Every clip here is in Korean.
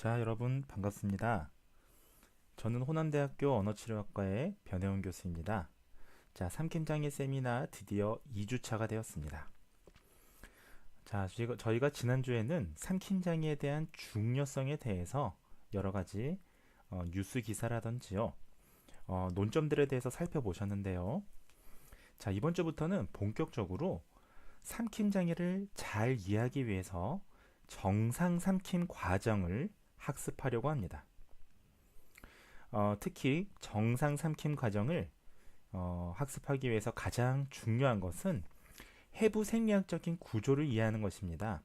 자, 여러분 반갑습니다. 저는 호남대학교 언어치료학과의 변혜원 교수입니다. 자, 삼킴장애 세미나 드디어 2주차가 되었습니다. 자, 저희가 지난주에는 삼킴장애에 대한 중요성에 대해서 여러 가지 뉴스 기사라든지요, 논점들에 대해서 살펴보셨는데요. 자, 이번 주부터는 본격적으로 삼킴장애를 잘 이해하기 위해서 정상 삼킴 과정을 학습하려고 합니다. 특히 정상 삼킴 과정을 학습하기 위해서 가장 중요한 것은 해부 생리학적인 구조를 이해하는 것입니다.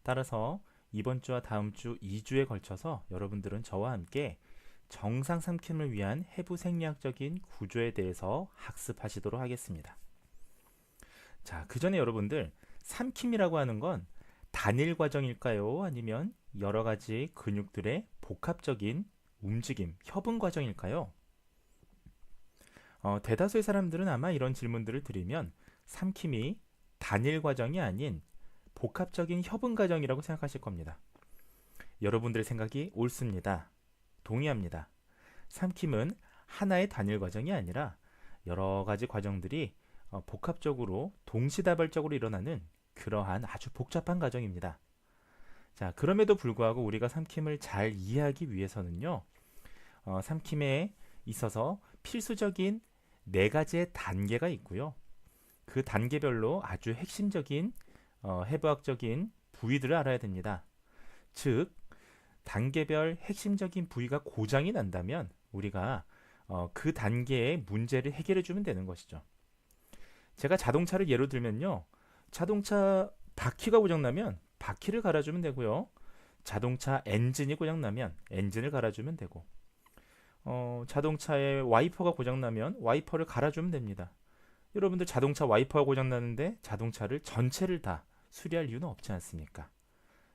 따라서 이번 주와 다음 주 2주에 걸쳐서 여러분들은 저와 함께 정상 삼킴을 위한 해부 생리학적인 구조에 대해서 학습하시도록 하겠습니다. 자, 그 전에 여러분들 삼킴이라고 하는 건 단일 과정일까요? 아니면 여러 가지 근육들의 복합적인 움직임, 협응 과정일까요? 대다수의 사람들은 아마 이런 질문들을 드리면 삼킴이 단일 과정이 아닌 복합적인 협응 과정이라고 생각하실 겁니다. 여러분들의 생각이 옳습니다. 동의합니다. 삼킴은 하나의 단일 과정이 아니라 여러 가지 과정들이 복합적으로 동시다발적으로 일어나는 그러한 아주 복잡한 과정입니다. 자, 그럼에도 불구하고 우리가 삼킴을 잘 이해하기 위해서는요, 삼킴에 있어서 필수적인 네 가지의 단계가 있고요. 그 단계별로 아주 핵심적인 해부학적인 부위들을 알아야 됩니다. 즉, 단계별 핵심적인 부위가 고장이 난다면 우리가 그 단계의 문제를 해결해 주면 되는 것이죠. 제가 자동차를 예로 들면요, 자동차 바퀴가 고장나면 바퀴를 갈아주면 되고요. 자동차 엔진이 고장나면 엔진을 갈아주면 되고, 자동차의 와이퍼가 고장나면 와이퍼를 갈아주면 됩니다. 여러분들 자동차 와이퍼가 고장나는데 자동차를 전체를 다 수리할 이유는 없지 않습니까?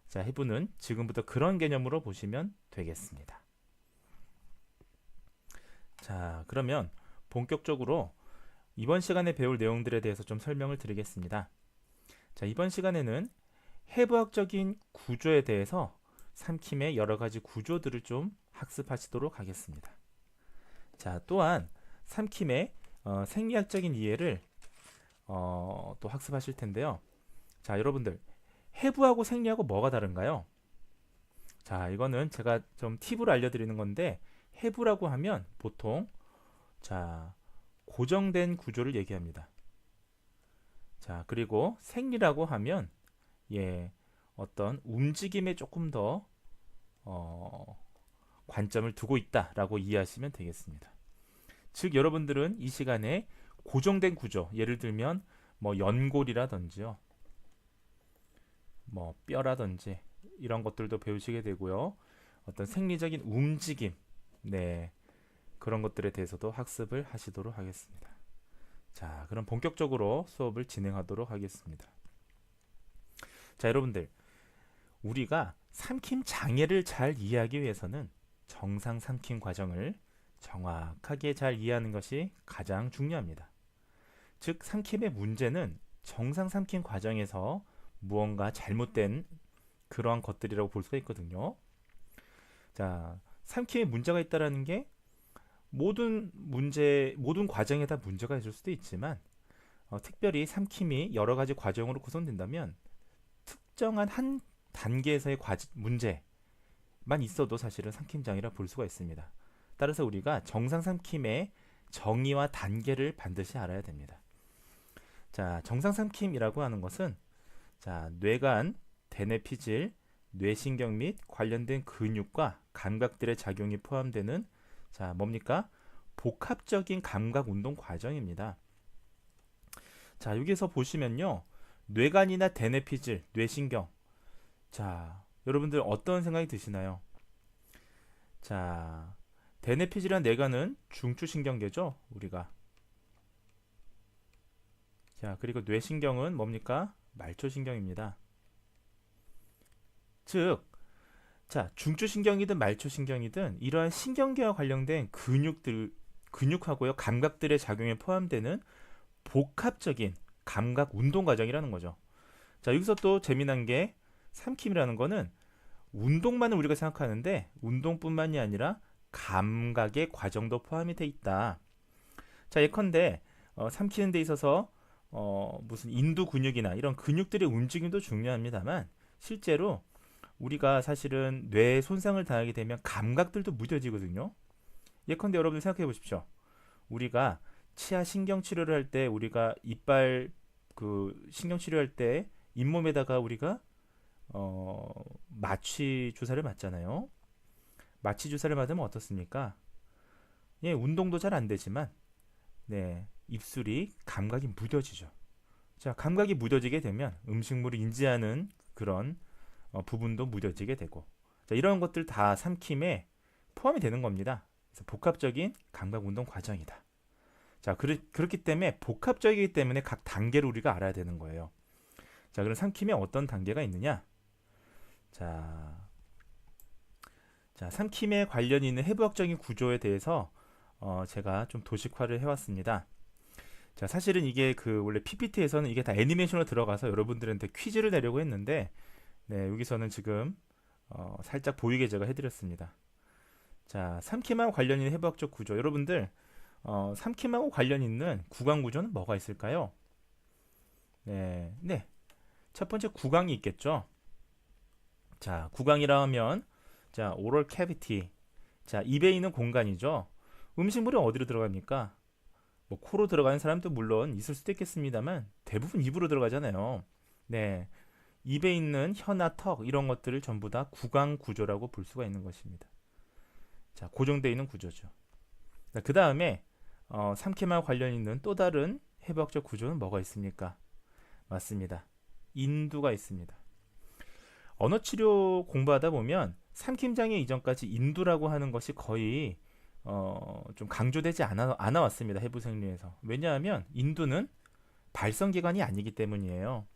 자, 해부는 지금부터 그런 개념으로 보시면 되겠습니다. 자, 그러면 본격적으로 이번 시간에 배울 내용들에 대해서 좀 설명을 드리겠습니다. 자, 이번 시간에는 해부학적인 구조에 대해서 삼킴의 여러 가지 구조들을 좀 학습하시도록 하겠습니다. 자, 또한 삼킴의 생리학적인 이해를 또 학습하실 텐데요. 자, 여러분들 해부하고 생리하고 뭐가 다른가요? 자, 이거는 제가 좀 팁으로 알려드리는 건데, 해부라고 하면 보통 자, 고정된 구조를 얘기합니다. 자, 그리고 생리라고 하면 어떤 움직임에 조금 더 관점을 두고 있다라고 이해하시면 되겠습니다. 즉, 여러분들은 이 시간에 고정된 구조, 예를 들면 뭐 연골이라든지요, 뭐 뼈라든지 이런 것들도 배우시게 되고요. 어떤 생리적인 움직임, 그런 것들에 대해서도 학습을 하시도록 하겠습니다. 자, 그럼 본격적으로 수업을 진행하도록 하겠습니다. 자, 여러분들, 우리가 삼킴 장애를 잘 이해하기 위해서는 정상 삼킴 과정을 정확하게 잘 이해하는 것이 가장 중요합니다. 즉, 삼킴의 문제는 정상 삼킴 과정에서 무언가 잘못된 그러한 것들이라고 볼 수가 있거든요. 자, 삼킴에 문제가 있다라는 게 모든 과정에 다 문제가 있을 수도 있지만, 특별히 삼킴이 여러 가지 과정으로 구성된다면 특정한 한 단계에서의 문제만 있어도 사실은 삼킴장애라 볼 수가 있습니다. 따라서 우리가 정상 삼킴의 정의와 단계를 반드시 알아야 됩니다. 자, 정상 삼킴이라고 하는 것은 자, 뇌간, 대뇌피질, 뇌신경 및 관련된 근육과 감각들의 작용이 포함되는 자, 뭡니까? 복합적인 감각 운동 과정입니다. 자, 여기서 보시면요, 뇌간이나 대뇌피질, 뇌신경. 자, 여러분들 어떤 생각이 드시나요? 자, 대뇌피질이나 뇌간은 중추신경계죠, 우리가. 자, 그리고 뇌신경은 뭡니까? 말초신경입니다. 즉, 자, 중추신경이든 말초신경이든 이러한 신경계와 관련된 근육하고요, 감각들의 작용에 포함되는 복합적인 감각 운동 과정이라는 거죠. 자, 여기서 또 재미난 게 삼킴이라는 거는 운동만을 우리가 생각하는데 운동뿐만이 아니라 감각의 과정도 포함이 돼 있다. 자, 예컨대 삼키는 데 있어서 무슨 인두 근육이나 이런 근육들의 움직임도 중요합니다만 실제로 우리가 사실은 뇌에 손상을 당하게 되면 감각들도 무뎌지거든요. 예컨대 여러분들 생각해 보십시오. 우리가 치아 신경 치료를 할 때 우리가 이빨 그 신경 치료할 때 잇몸에다가 우리가 마취 주사를 맞잖아요. 마취 주사를 맞으면 어떻습니까? 예, 운동도 잘 안 되지만 네, 입술이 감각이 무뎌지죠. 자, 감각이 무뎌지게 되면 음식물을 인지하는 그런 부분도 무뎌지게 되고 자, 이런 것들 다 삼킴에 포함이 되는 겁니다. 그래서 복합적인 감각 운동 과정이다. 자, 그렇기 때문에 복합적이기 때문에 각 단계를 우리가 알아야 되는 거예요. 자, 그럼 삼킴에 어떤 단계가 있느냐? 자, 삼킴에 관련이 있는 해부학적인 구조에 대해서 제가 좀 도식화를 해왔습니다. 자, 사실은 이게 원래 PPT에서는 이게 다 애니메이션으로 들어가서 여러분들한테 퀴즈를 내려고 했는데, 네, 여기서는 지금 살짝 보이게 제가 해드렸습니다. 자, 삼킴하고 관련 있는 해부학적 구조. 여러분들, 삼킴하고 관련 있는 구강 구조는 뭐가 있을까요? 네, 네. 첫 번째 구강이 있겠죠. 자, 구강이라 하면, 자, 오럴 캐비티. 자, 입에 있는 공간이죠. 음식물이 어디로 들어갑니까? 뭐 코로 들어가는 사람도 물론 있을 수도 있겠습니다만 대부분 입으로 들어가잖아요. 네, 입에 있는 혀나 턱 이런 것들을 전부 다 구강 구조라고 볼 수가 있는 것입니다. 자, 고정되어 있는 구조죠. 그 다음에 삼킴과 관련 있는 또 다른 해부학적 구조는 뭐가 있습니까? 맞습니다. 인두가 있습니다. 언어치료 공부하다 보면 삼킴장애 이전까지 인두라고 하는 것이 거의 좀 강조되지 않아 왔습니다. 해부생리에서. 왜냐하면 인두는 발성기관이 아니기 때문이에요.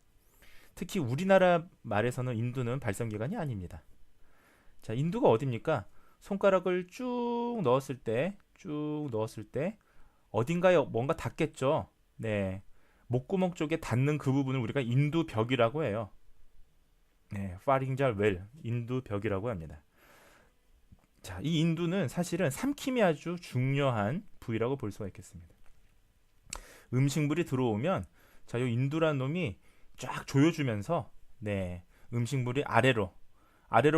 특히 우리나라 말에서는 인두는 발성기관이 아닙니다. 자, 인두가 어디입니까? 손가락을 쭉 넣었을 때 어딘가에 뭔가 닿겠죠. 네, 목구멍 쪽에 닿는 그 부분을 우리가 인두벽이라고 해요. 네, pharyngeal well, 인두벽이라고 합니다. 자, 이 인두는 사실은 삼킴이 아주 중요한 부위라고 볼 수가 있겠습니다. 음식물이 들어오면 자, 이 인두라는 놈이 쫙 조여주면서 네, 음식물이 아래로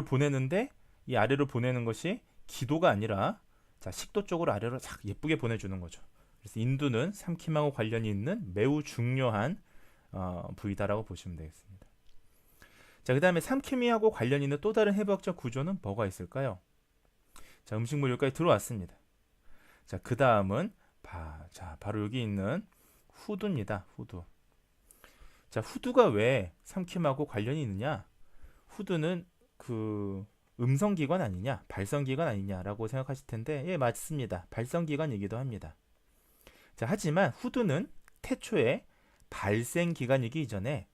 보내는데 이 아래로 보내는 것이 기도가 아니라 자, 식도 쪽으로 아래로 쫙 예쁘게 보내주는 거죠. 그래서 인두는 삼킴하고 관련이 있는 매우 중요한 부위다라고 보시면 되겠습니다. 자, 그 다음에 삼킴이하고 관련이 있는 또 다른 해부학적 구조는 뭐가 있을까요? 자, 음식물 여기까지 들어왔습니다. 자, 그 다음은 바로 여기 있는 후두입니다. 후두. 자, 후두가 왜 삼킴하고 관련이 있느냐? 후두는 그 음성기관 아니냐, 발성기관 아니냐라고 생각하실 텐데, 예, 맞습니다. 발성기관이기도 합니다. 자, 하지만 후두는 태초에 발생기관이기 이전에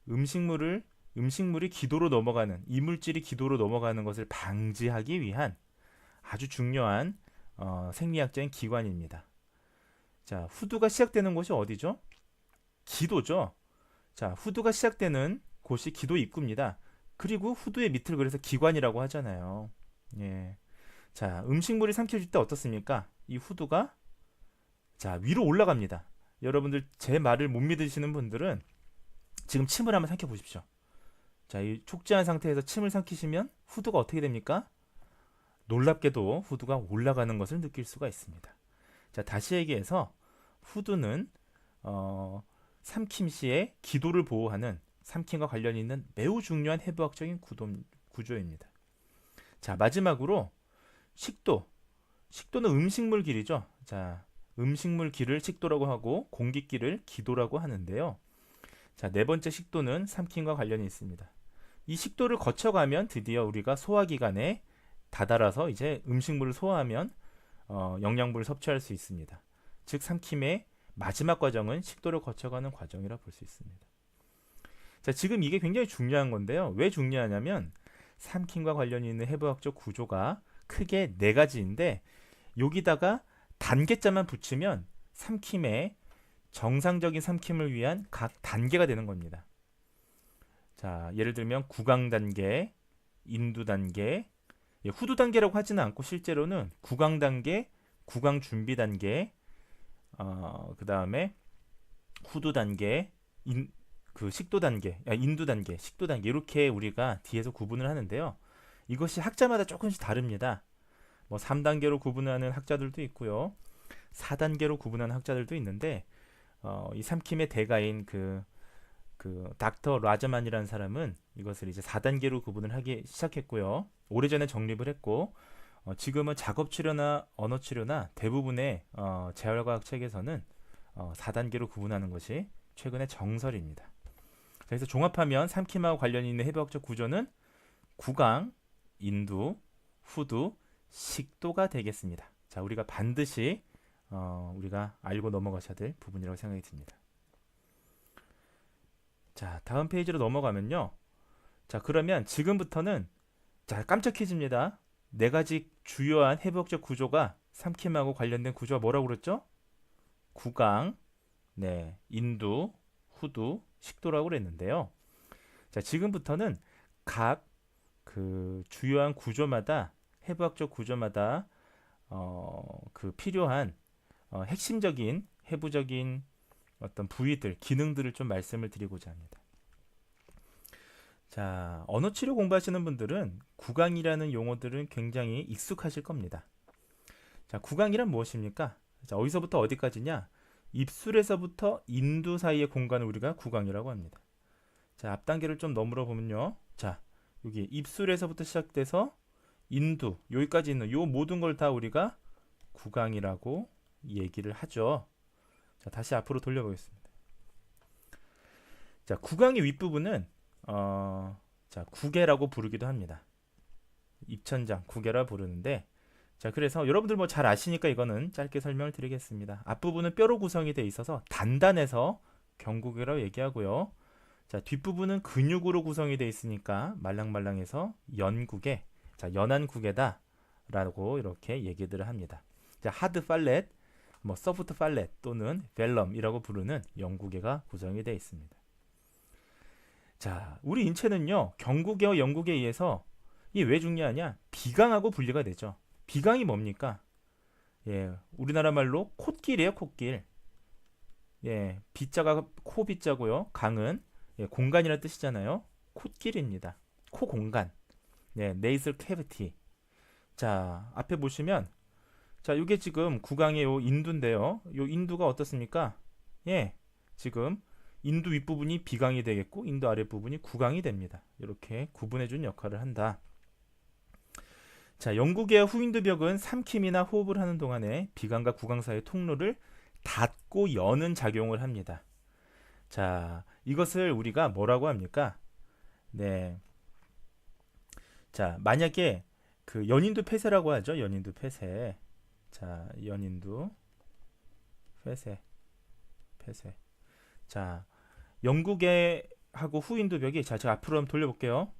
음식물이 기도로 넘어가는, 이물질이 기도로 넘어가는 것을 방지하기 위한 아주 중요한 생리학적인 기관입니다. 자, 후두가 시작되는 곳이 어디죠? 기도죠. 자, 후두가 시작되는 곳이 기도 입구입니다. 그리고 후두의 밑을 그래서 기관이라고 하잖아요. 예. 자, 음식물이 삼켜질 때 어떻습니까? 이 후두가 자, 위로 올라갑니다. 여러분들 제 말을 못 믿으시는 분들은 지금 침을 한번 삼켜 보십시오. 자, 이 촉지한 상태에서 침을 삼키시면 후두가 어떻게 됩니까? 놀랍게도 후두가 올라가는 것을 느낄 수가 있습니다. 자, 다시 얘기해서 후두는 삼킴 시의 기도를 보호하는 삼킴과 관련이 있는 매우 중요한 해부학적인 구조입니다. 자, 마지막으로 식도는 음식물 길이죠. 자, 음식물 길을 식도라고 하고 공기길을 기도라고 하는데요. 자, 네 번째 식도는 삼킴과 관련이 있습니다. 이 식도를 거쳐가면 드디어 우리가 소화기관에 다다라서 이제 음식물을 소화하면 영양분을 섭취할 수 있습니다. 즉 삼킴의 마지막 과정은 식도를 거쳐가는 과정이라 볼 수 있습니다. 자, 지금 이게 굉장히 중요한 건데요. 왜 중요하냐면 삼킴과 관련이 있는 해부학적 구조가 크게 네 가지인데 여기다가 단계자만 붙이면 삼킴의 정상적인 삼킴을 위한 각 단계가 되는 겁니다. 자, 예를 들면 구강 단계, 인두 단계, 예, 후두 단계라고 하지는 않고 실제로는 구강 단계, 구강 준비 단계, 그 다음에 후두 단계, 그 식도 단계, 인두 단계, 식도 단계 이렇게 우리가 뒤에서 구분을 하는데요. 이것이 학자마다 조금씩 다릅니다. 뭐 3단계로 구분하는 학자들도 있고요. 4단계로 구분하는 학자들도 있는데 이 삼킴의 대가인 그 닥터 라자만이라는 사람은 이것을 이제 4단계로 구분을 하기 시작했고요. 오래전에 정립을 했고 지금은 작업 치료나 언어 치료나 대부분의 재활과학 책에서는 4단계로 구분하는 것이 최근의 정설입니다. 그래서 종합하면 삼킴하고 관련이 있는 해부학적 구조는 구강, 인두, 후두, 식도가 되겠습니다. 자, 우리가 반드시 우리가 알고 넘어가셔야 될 부분이라고 생각이 듭니다. 자, 다음 페이지로 넘어가면요. 자, 그러면 지금부터는 자, 깜짝 퀴즈입니다. 네 가지 주요한 해부학적 구조가 삼킴하고 관련된 구조가 뭐라고 그랬죠? 구강, 네, 인두, 후두, 식도라고 그랬는데요. 자, 지금부터는 각 그 주요한 구조마다 해부학적 구조마다 그 필요한 핵심적인 해부적인 어떤 부위들, 기능들을 좀 말씀을 드리고자 합니다. 자, 언어 치료 공부하시는 분들은 구강이라는 용어들은 굉장히 익숙하실 겁니다. 자, 구강이란 무엇입니까? 자, 어디서부터 어디까지냐? 입술에서부터 인두 사이의 공간을 우리가 구강이라고 합니다. 자, 앞 단계를 좀 넘으러 보면요. 자, 여기 입술에서부터 시작돼서 인두, 여기까지 있는 요 모든 걸 다 우리가 구강이라고 얘기를 하죠. 자, 다시 앞으로 돌려보겠습니다. 자, 구강의 윗부분은 자, 구개라고 부르기도 합니다. 입천장, 구개라 부르는데 자, 그래서 여러분들 뭐 잘 아시니까 이거는 짧게 설명을 드리겠습니다. 앞부분은 뼈로 구성이 되어 있어서 단단해서 경구개라고 얘기하고요. 자, 뒷부분은 근육으로 구성이 되어 있으니까 말랑말랑해서 연구개, 자, 연한 구개다 라고 이렇게 얘기들을 합니다. 자, 하드 팔렛, 뭐 소프트 팔렛 또는 벨럼이라고 부르는 연구개가 구성이 되어 있습니다. 자, 우리 인체는요, 경구개와 연구개에 의해서 이게 왜 중요하냐? 비강하고 분리가 되죠. 비강이 뭡니까? 예, 우리나라 말로 콧길이에요, 콧길. 예, 비자가 코 비자고요. 강은 예, 공간이라는 뜻이잖아요. 콧길입니다. 코 공간. 네, nasal cavity. 자, 앞에 보시면 자, 이게 지금 구강의 요 인두인데요. 요 인두가 어떻습니까? 예, 지금 인두 윗부분이 비강이 되겠고 인두 아랫부분이 구강이 됩니다. 이렇게 구분해준 역할을 한다. 자, 영구개와 후인두벽은 삼킴이나 호흡을 하는 동안에 비강과 구강 사이의 통로를 닫고 여는 작용을 합니다. 자, 이것을 우리가 뭐라고 합니까? 네. 자, 만약에 그 연인두 폐쇄라고 하죠. 연인두 폐쇄. 자, 연인두 폐쇄. 자, 영구개하고 후인두벽이 자, 제가 앞으로 한번 돌려볼게요.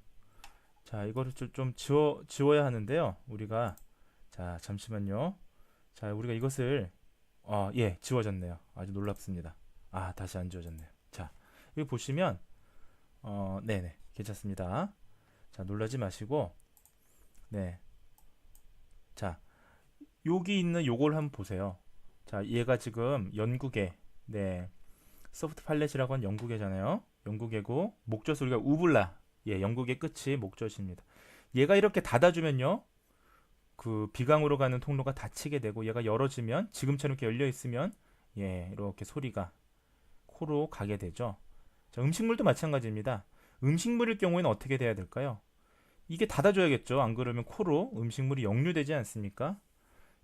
자, 이거를 좀 지워야 하는데요. 우리가 자, 잠시만요. 자, 우리가 이것을 예, 지워졌네요. 아주 놀랍습니다. 아, 다시 안 지워졌네요. 자, 여기 보시면 네네, 괜찮습니다. 자, 놀라지 마시고 네, 자, 여기 있는 요걸 한번 보세요. 자, 얘가 지금 연구개, 네, 소프트 팔렛이라고 한 연구개잖아요. 연구개고 목젖 우리가 우블라, 예, 연구개 끝이 목젖입니다. 얘가 이렇게 닫아주면요, 그 비강으로 가는 통로가 닫히게 되고 얘가 열어지면 지금처럼 이렇게 열려 있으면 예, 이렇게 소리가 코로 가게 되죠. 자, 음식물도 마찬가지입니다. 음식물일 경우에는 어떻게 돼야 될까요? 이게 닫아줘야겠죠. 안 그러면 코로 음식물이 역류되지 않습니까?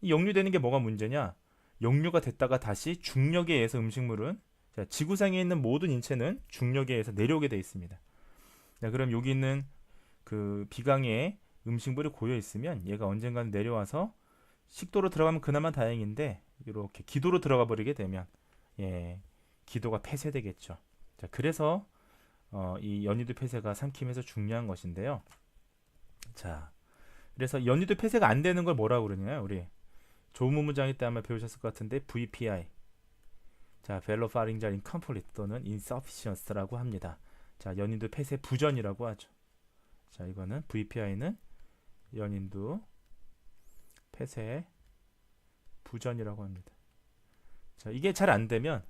이 역류되는 게 뭐가 문제냐? 역류가 됐다가 다시 중력에 의해서 음식물은 자, 지구상에 있는 모든 인체는 중력에 의해서 내려오게 되어 있습니다. 자, 그럼 여기 있는 그 비강에 음식물이 고여 있으면 얘가 언젠가는 내려와서 식도로 들어가면 그나마 다행인데 이렇게 기도로 들어가 버리게 되면 예, 기도가 폐쇄되겠죠. 자, 그래서 이 연유두 폐쇄가 삼킴에서 중요한 것인데요. 자, 그래서 연유두 폐쇄가 안 되는 걸 뭐라고 그러냐요? 우리 조무문장일 때 아마 배우셨을 것 같은데 VPI. 자, 자, 이거는 VPI는 연인두 폐쇄 부전이라고 합니다. 자, 이게 잘 안 되면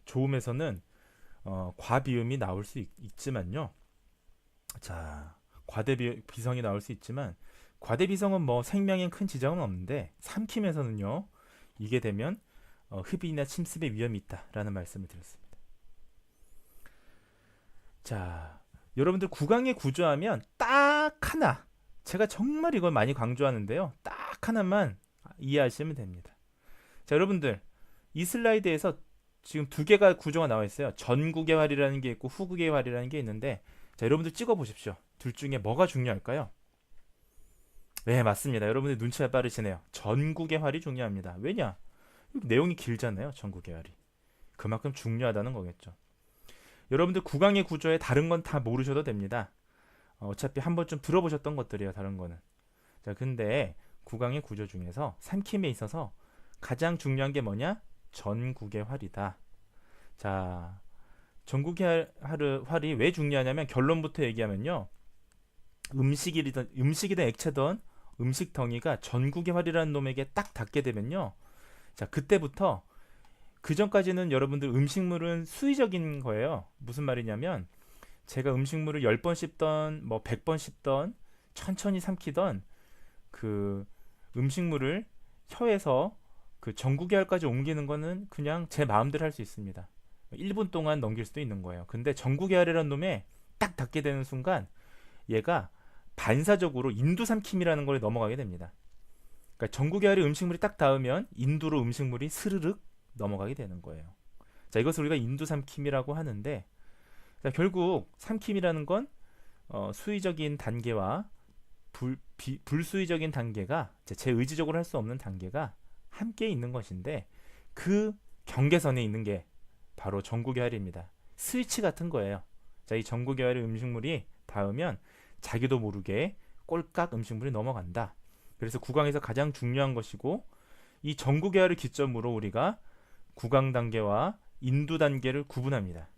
조음에서는 과비음이 나올 수 있지만요. 자, 과대비성이 나올 수 있지만 과대비성은 뭐 생명엔 큰 지장은 없는데 삼킴에서는요. 이게 되면 흡입이나 침습의 위험이 있다라는 말씀을 드렸습니다. 자, 여러분들 구강의 구조하면 딱 하나, 제가 정말 이걸 많이 강조하는데요. 딱 하나만 이해하시면 됩니다. 자, 여러분들 이 슬라이드에서 지금 두 개가 구조가 나와 있어요. 전국의 활이라는 게 있고 후국의 활이라는 게 있는데, 자, 여러분들 찍어 보십시오. 둘 중에 뭐가 중요할까요? 네, 맞습니다. 여러분들 눈치가 빠르시네요. 전국의 활이 중요합니다. 왜냐? 내용이 길잖아요. 전국의 활이. 그만큼 중요하다는 거겠죠. 여러분들 구강의 구조에 다른 건 다 모르셔도 됩니다. 어차피 한 번쯤 들어보셨던 것들이에요. 다른 거는. 자, 근데 구강의 구조 중에서 삼킴에 있어서 가장 중요한 게 뭐냐? 전국의 활이다. 자, 전국의 활이 왜 중요하냐면 결론부터 얘기하면요. 음식이든 액체든 음식 덩이가 전국의 활이라는 놈에게 딱 닿게 되면요. 자, 그때부터 그 전까지는 여러분들 음식물은 수의적인 거예요. 무슨 말이냐면 제가 음식물을 10번 씹던 뭐 100번 씹던 천천히 삼키던 그 음식물을 혀에서 그 전국의 활까지 옮기는 거는 그냥 제 마음대로 할 수 있습니다. 1분 동안 넘길 수도 있는 거예요. 근데 전국의 활이라는 놈에 딱 닿게 되는 순간 얘가 반사적으로 인두삼킴이라는 걸 넘어가게 됩니다. 그러니까 전국의 활이 음식물이 딱 닿으면 인두로 음식물이 스르륵 넘어가게 되는 거예요. 자, 이것을 우리가 인두삼킴이라고 하는데, 자, 결국 삼킴이라는 건 수의적인 단계와 불수의적인 단계가 제 의지적으로 할 수 없는 단계가 함께 있는 것인데 그 경계선에 있는 게 바로 전국의 활입니다. 스위치 같은 거예요. 자, 이 전국의 활의 음식물이 닿으면 자기도 모르게 꼴깍 음식물이 넘어간다. 그래서 구강에서 가장 중요한 것이고 이 전국의 활을 기점으로 우리가 구강 단계와 인두 단계를 구분합니다.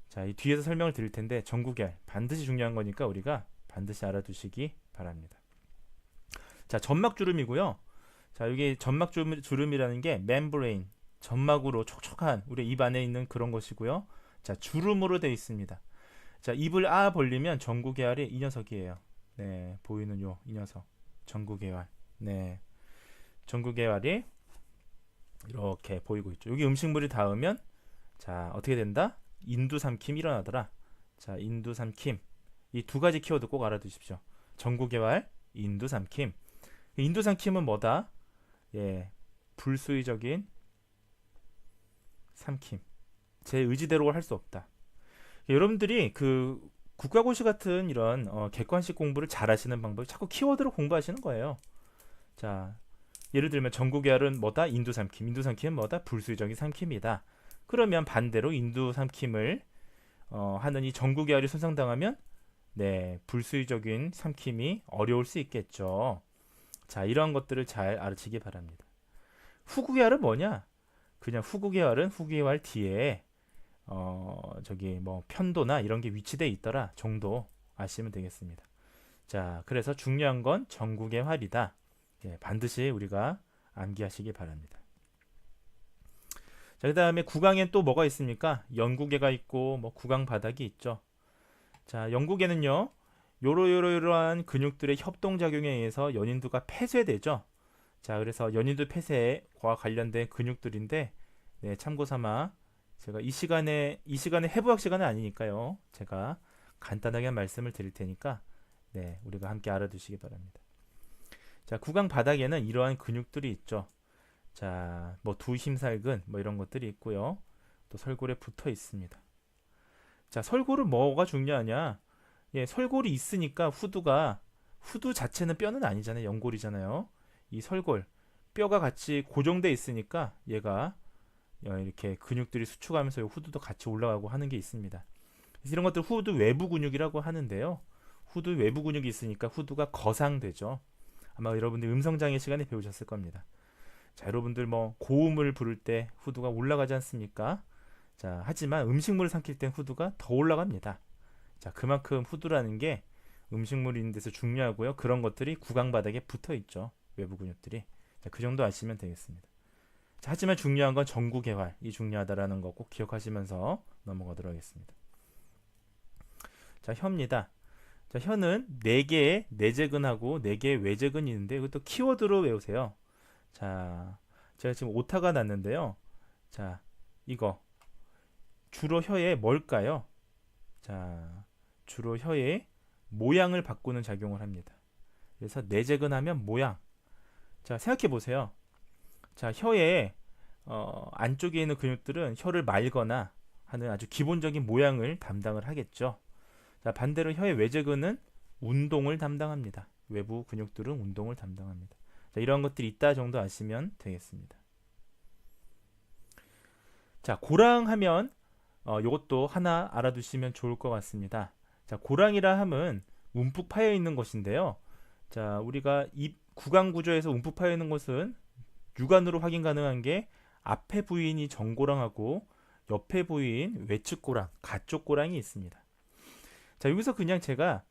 자, 이 뒤에서 설명을 드릴 텐데 전국의 활 반드시 중요한 거니까 우리가 반드시 알아두시기 바랍니다. 자, 점막주름이고요. 자, 이게 점막주름이라는 게 멤브레인, 점막으로 촉촉한 우리 입 안에 있는 그런 것이고요. 자, 주름으로 되어 있습니다. 자, 입을 벌리면 전국의 활이 이 녀석이에요. 네, 보이는 이 녀석. 전국의 활. 네. 전국의 활이 이렇게 보이고 있죠. 여기 음식물이 닿으면 자, 어떻게 된다? 인두삼킴 일어나더라. 자, 인두삼킴. 이 두 가지 키워드 꼭 알아두십시오. 전국의 활, 인두삼킴. 인두삼킴은 뭐다? 불수의적인 삼킴. 제 의지대로 할 수 없다. 여러분들이 그 국가고시 같은 이런 객관식 공부를 잘 하시는 방법이 자꾸 키워드로 공부하시는 거예요. 자, 예를 들면 전국의 활은 뭐다? 인두삼킴. 인두삼킴은 뭐다? 불수의적인 삼킴이다. 그러면 반대로 인두삼킴을 하는 이 전국의 활이 손상당하면 불수의적인 삼킴이 어려울 수 있겠죠. 자, 이러한 것들을 잘 알아채기 바랍니다. 후국의 활은 뭐냐? 그냥 후국의 활은 후국의 활 뒤에 저기 뭐 편도나 이런 게 위치되어 있더라 정도 아시면 되겠습니다. 자, 그래서 중요한 건 전국의 활이다. 반드시 우리가 암기하시기 바랍니다. 자, 그 다음에 구강엔 또 뭐가 있습니까? 연구개가 있고 뭐 구강 바닥이 있죠. 자, 연구개는요, 요러한 근육들의 협동작용에 의해서 연인두가 폐쇄되죠. 자, 그래서 연인두 폐쇄와 관련된 근육들인데, 참고 삼아 제가 이 시간에 해부학 시간은 아니니까요. 제가 간단하게 말씀을 드릴 테니까, 우리가 함께 알아두시기 바랍니다. 자, 구강 바닥에는 이러한 근육들이 있죠. 자, 뭐 두심살근 뭐 이런 것들이 있고요. 또 설골에 붙어 있습니다. 자, 설골은 뭐가 중요하냐? 설골이 있으니까 후두 자체는 뼈는 아니잖아요. 연골이잖아요. 이 설골, 뼈가 같이 고정돼 있으니까 얘가 이렇게 근육들이 수축하면서 후두도 같이 올라가고 하는 게 있습니다. 그래서 이런 것들 후두 외부 근육이라고 하는데요. 후두 외부 근육이 있으니까 후두가 거상되죠. 아마 여러분들 음성장애 시간에 배우셨을 겁니다. 자, 여러분들 뭐 고음을 부를 때 후두가 올라가지 않습니까? 자, 하지만 음식물을 삼킬 땐 후두가 더 올라갑니다. 자, 그만큼 후두라는 게 음식물이 있는 데서 중요하고요. 그런 것들이 구강 바닥에 붙어 있죠. 외부 근육들이. 자, 그 정도 아시면 되겠습니다. 자, 하지만 중요한 건 전구개활이 중요하다라는 거 꼭 기억하시면서 넘어가도록 하겠습니다. 자, 혀입니다. 자, 혀는 4개의 내재근하고 4개의 외재근이 있는데 이것도 키워드로 외우세요. 자, 제가 지금 오타가 났는데요. 자, 이거 주로 혀에 뭘까요? 자, 주로 혀의 모양을 바꾸는 작용을 합니다. 그래서 내재근하면 모양. 자, 생각해 보세요. 자, 혀의 안쪽에 있는 근육들은 혀를 말거나 하는 아주 기본적인 모양을 담당을 하겠죠. 자, 반대로 혀의 외재근은 운동을 담당합니다. 외부 근육들은 운동을 담당합니다. 자, 이런 것들이 있다 정도 아시면 되겠습니다. 자, 고랑 하면 이것도 하나 알아두시면 좋을 것 같습니다. 자, 고랑이라 함은 움푹 파여 있는 것인데요. 자, 우리가 입 구강 구조에서 움푹 파여 있는 것은 육안으로 확인 가능한 게 앞에 부위인이 정고랑하고 옆에 부위인 외측고랑, 가쪽 고랑이 있습니다. 자, 여기서 그냥 제가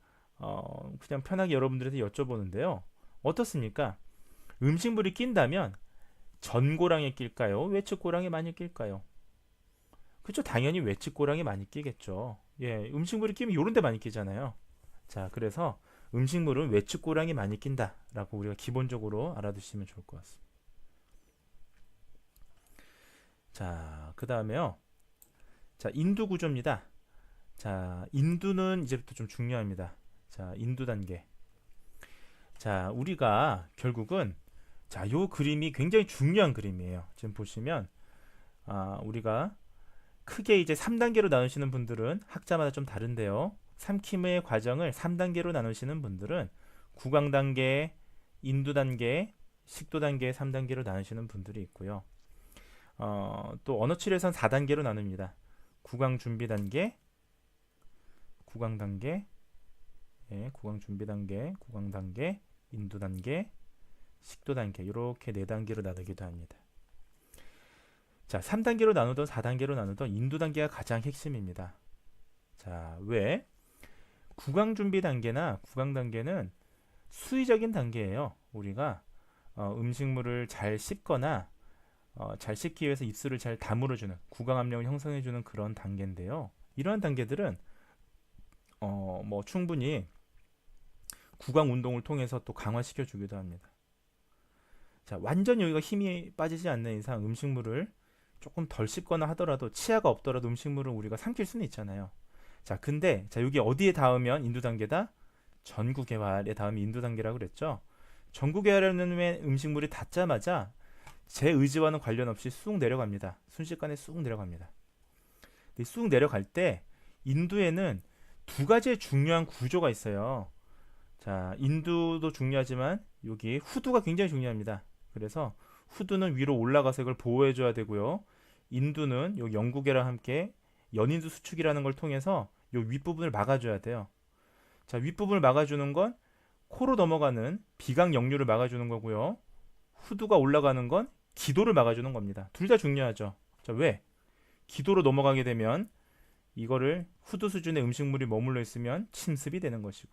그냥 편하게 여러분들한테 여쭤보는데요. 어떻습니까? 음식물이 낀다면 전고랑에 낄까요? 외측고랑에 많이 낄까요? 그렇죠. 당연히 외측고랑에 많이 끼겠죠. 예, 음식물이 끼면 요런 데 많이 끼잖아요. 자, 그래서 음식물은 외측고랑이 많이 낀다라고 우리가 기본적으로 알아두시면 좋을 것 같습니다. 자, 그 다음에요. 자, 인두 구조입니다. 자, 인두는 이제부터 좀 중요합니다. 자, 인두 단계. 자, 우리가 결국은 자, 요 그림이 굉장히 중요한 그림이에요. 지금 보시면 우리가 크게 이제 3단계로 나누시는 분들은 학자마다 좀 다른데요. 삼킴의 과정을 3단계로 나누시는 분들은 구강 단계, 인두 단계, 식도 단계 3단계로 나누시는 분들이 있고요. 또 언어치료에선 4단계로 나눕니다. 구강 준비 단계, 구강 단계, 예, 구강 준비 단계, 구강 단계, 인두 단계, 식도 단계 이렇게 4단계로 나누기도 합니다. 자, 3단계로 나누던 4단계로 나누던 인두 단계가 가장 핵심입니다. 자, 왜? 구강 준비 단계나 구강 단계는 수의적인 단계예요. 우리가 음식물을 잘 씹거나 잘 씹기 위해서 입술을 잘 다물어주는 구강 압력을 형성해주는 그런 단계인데요. 이러한 단계들은 뭐 충분히 구강 운동을 통해서 또 강화시켜 주기도 합니다. 자, 완전히 여기가 힘이 빠지지 않는 이상 음식물을 조금 덜 씹거나 하더라도 치아가 없더라도 음식물을 우리가 삼킬 수는 있잖아요. 자, 근데 자, 여기 어디에 닿으면 인두 단계다? 전구개활에 닿으면 인두 단계라고 그랬죠. 전구개활에는 음식물이 닿자마자 제 의지와는 관련 없이 쑥 내려갑니다. 순식간에 쑥 내려갑니다. 쑥 내려갈 때 인두에는 두 가지의 중요한 구조가 있어요. 자, 인두도 중요하지만 여기 후두가 굉장히 중요합니다. 그래서 후두는 위로 올라가서 이걸 보호해줘야 되고요. 인두는 요 영구계랑 함께 연인두 수축이라는 걸 통해서 요 윗부분을 막아줘야 돼요. 자, 윗부분을 막아주는 건 코로 넘어가는 비강 역류를 막아주는 거고요. 후두가 올라가는 건 기도를 막아주는 겁니다. 둘 다 중요하죠. 자, 왜? 기도로 넘어가게 되면 이거를 후두 수준의 음식물이 머물러 있으면 침습이 되는 것이고,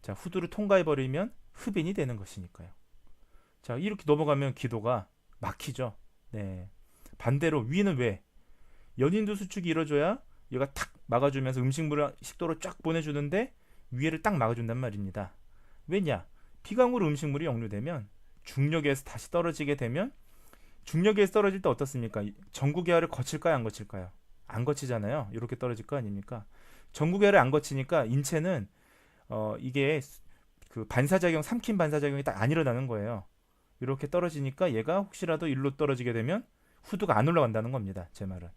자, 후두를 통과해 버리면 흡인이 되는 것이니까요. 자, 이렇게 넘어가면 기도가 막히죠. 네. 반대로 위는 왜? 연인두 수축이 이루어져야 얘가 탁 막아주면서 음식물을 식도로 쫙 보내주는데 위에를 딱 막아준단 말입니다. 왜냐? 비강으로 음식물이 역류되면 중력에서 다시 떨어지게 되면 중력에서 떨어질 때 어떻습니까? 전구계열을 거칠까요? 안 거칠까요? 안 거치잖아요. 이렇게 떨어질 거 아닙니까? 전구계열을 안 거치니까 인체는 이게 그 반사작용, 삼킴 반사작용이 딱 안 일어나는 거예요. 이렇게 떨어지니까 얘가 혹시라도 일로 떨어지게 되면 후두가 안 올라간다는 겁니다. 제 말은.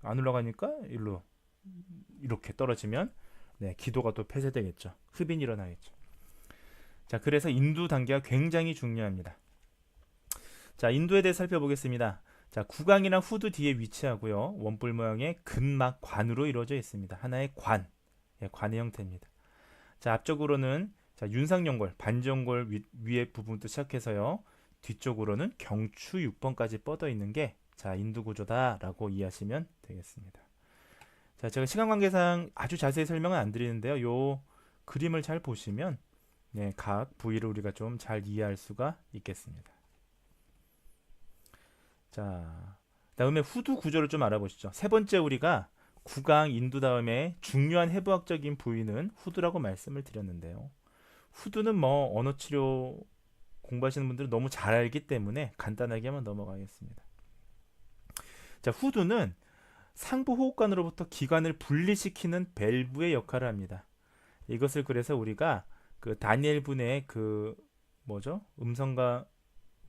안 올라가니까 일로 이렇게 떨어지면 네, 기도가 또 폐쇄되겠죠. 흡인이 일어나겠죠. 자, 그래서 인두 단계가 굉장히 중요합니다. 자, 인두에 대해 살펴보겠습니다. 자, 구강이랑 후두 뒤에 위치하고요. 원뿔 모양의 근막관으로 이루어져 있습니다. 하나의 관, 예, 관의 형태입니다. 자, 앞쪽으로는 자, 윤상연골, 반지연골 위에 부분부터 시작해서요. 뒤쪽으로는 경추 6번까지 뻗어 있는 게 자, 인두 구조다라고 이해하시면 되겠습니다. 자, 제가 시간 관계상 아주 자세히 설명은 안 드리는데요. 요 그림을 잘 보시면 네, 각 부위를 우리가 좀 잘 이해할 수가 있겠습니다. 자, 다음에 후두 구조를 좀 알아보시죠. 세 번째 우리가 구강, 인두 다음에 중요한 해부학적인 부위는 후두라고 말씀을 드렸는데요. 후두는 뭐 언어 치료 공부하시는 분들은 너무 잘 알기 때문에 간단하게 한번 넘어가겠습니다. 자, 후두는 상부 호흡관으로부터 기관을 분리시키는 밸브의 역할을 합니다. 이것을 그래서 우리가 그 다니엘 분의 그 뭐죠?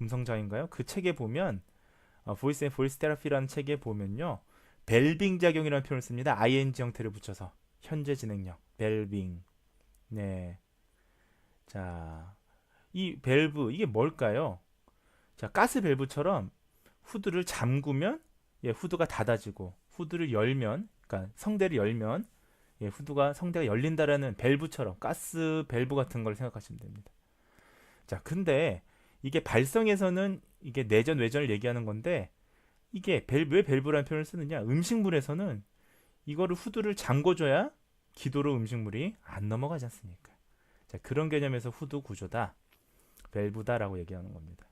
음성자인가요? 그 책에 보면 Voice and Voice Therapy라는 책에 보면요. 벨빙 작용이라는 표현을 씁니다. ing 형태를 붙여서 현재 진행형 벨빙. 네. 자, 이 밸브 이게 뭘까요? 자, 가스 밸브처럼 후드를 잠그면 예, 후드가 닫아지고 후드를 열면 그러니까 성대를 열면 예, 후드가 성대가 열린다라는 밸브처럼 가스 밸브 같은 걸 생각하시면 됩니다. 자, 근데 이게 발성에서는 이게 내전 외전을 얘기하는 건데 이게 왜 밸브라는 표현을 쓰느냐? 음식물에서는 이거를 후드를 잠궈줘야 기도로 음식물이 안 넘어가지 않습니까? 자, 그런 개념에서 후드 구조다, 밸브다라고 얘기하는 겁니다.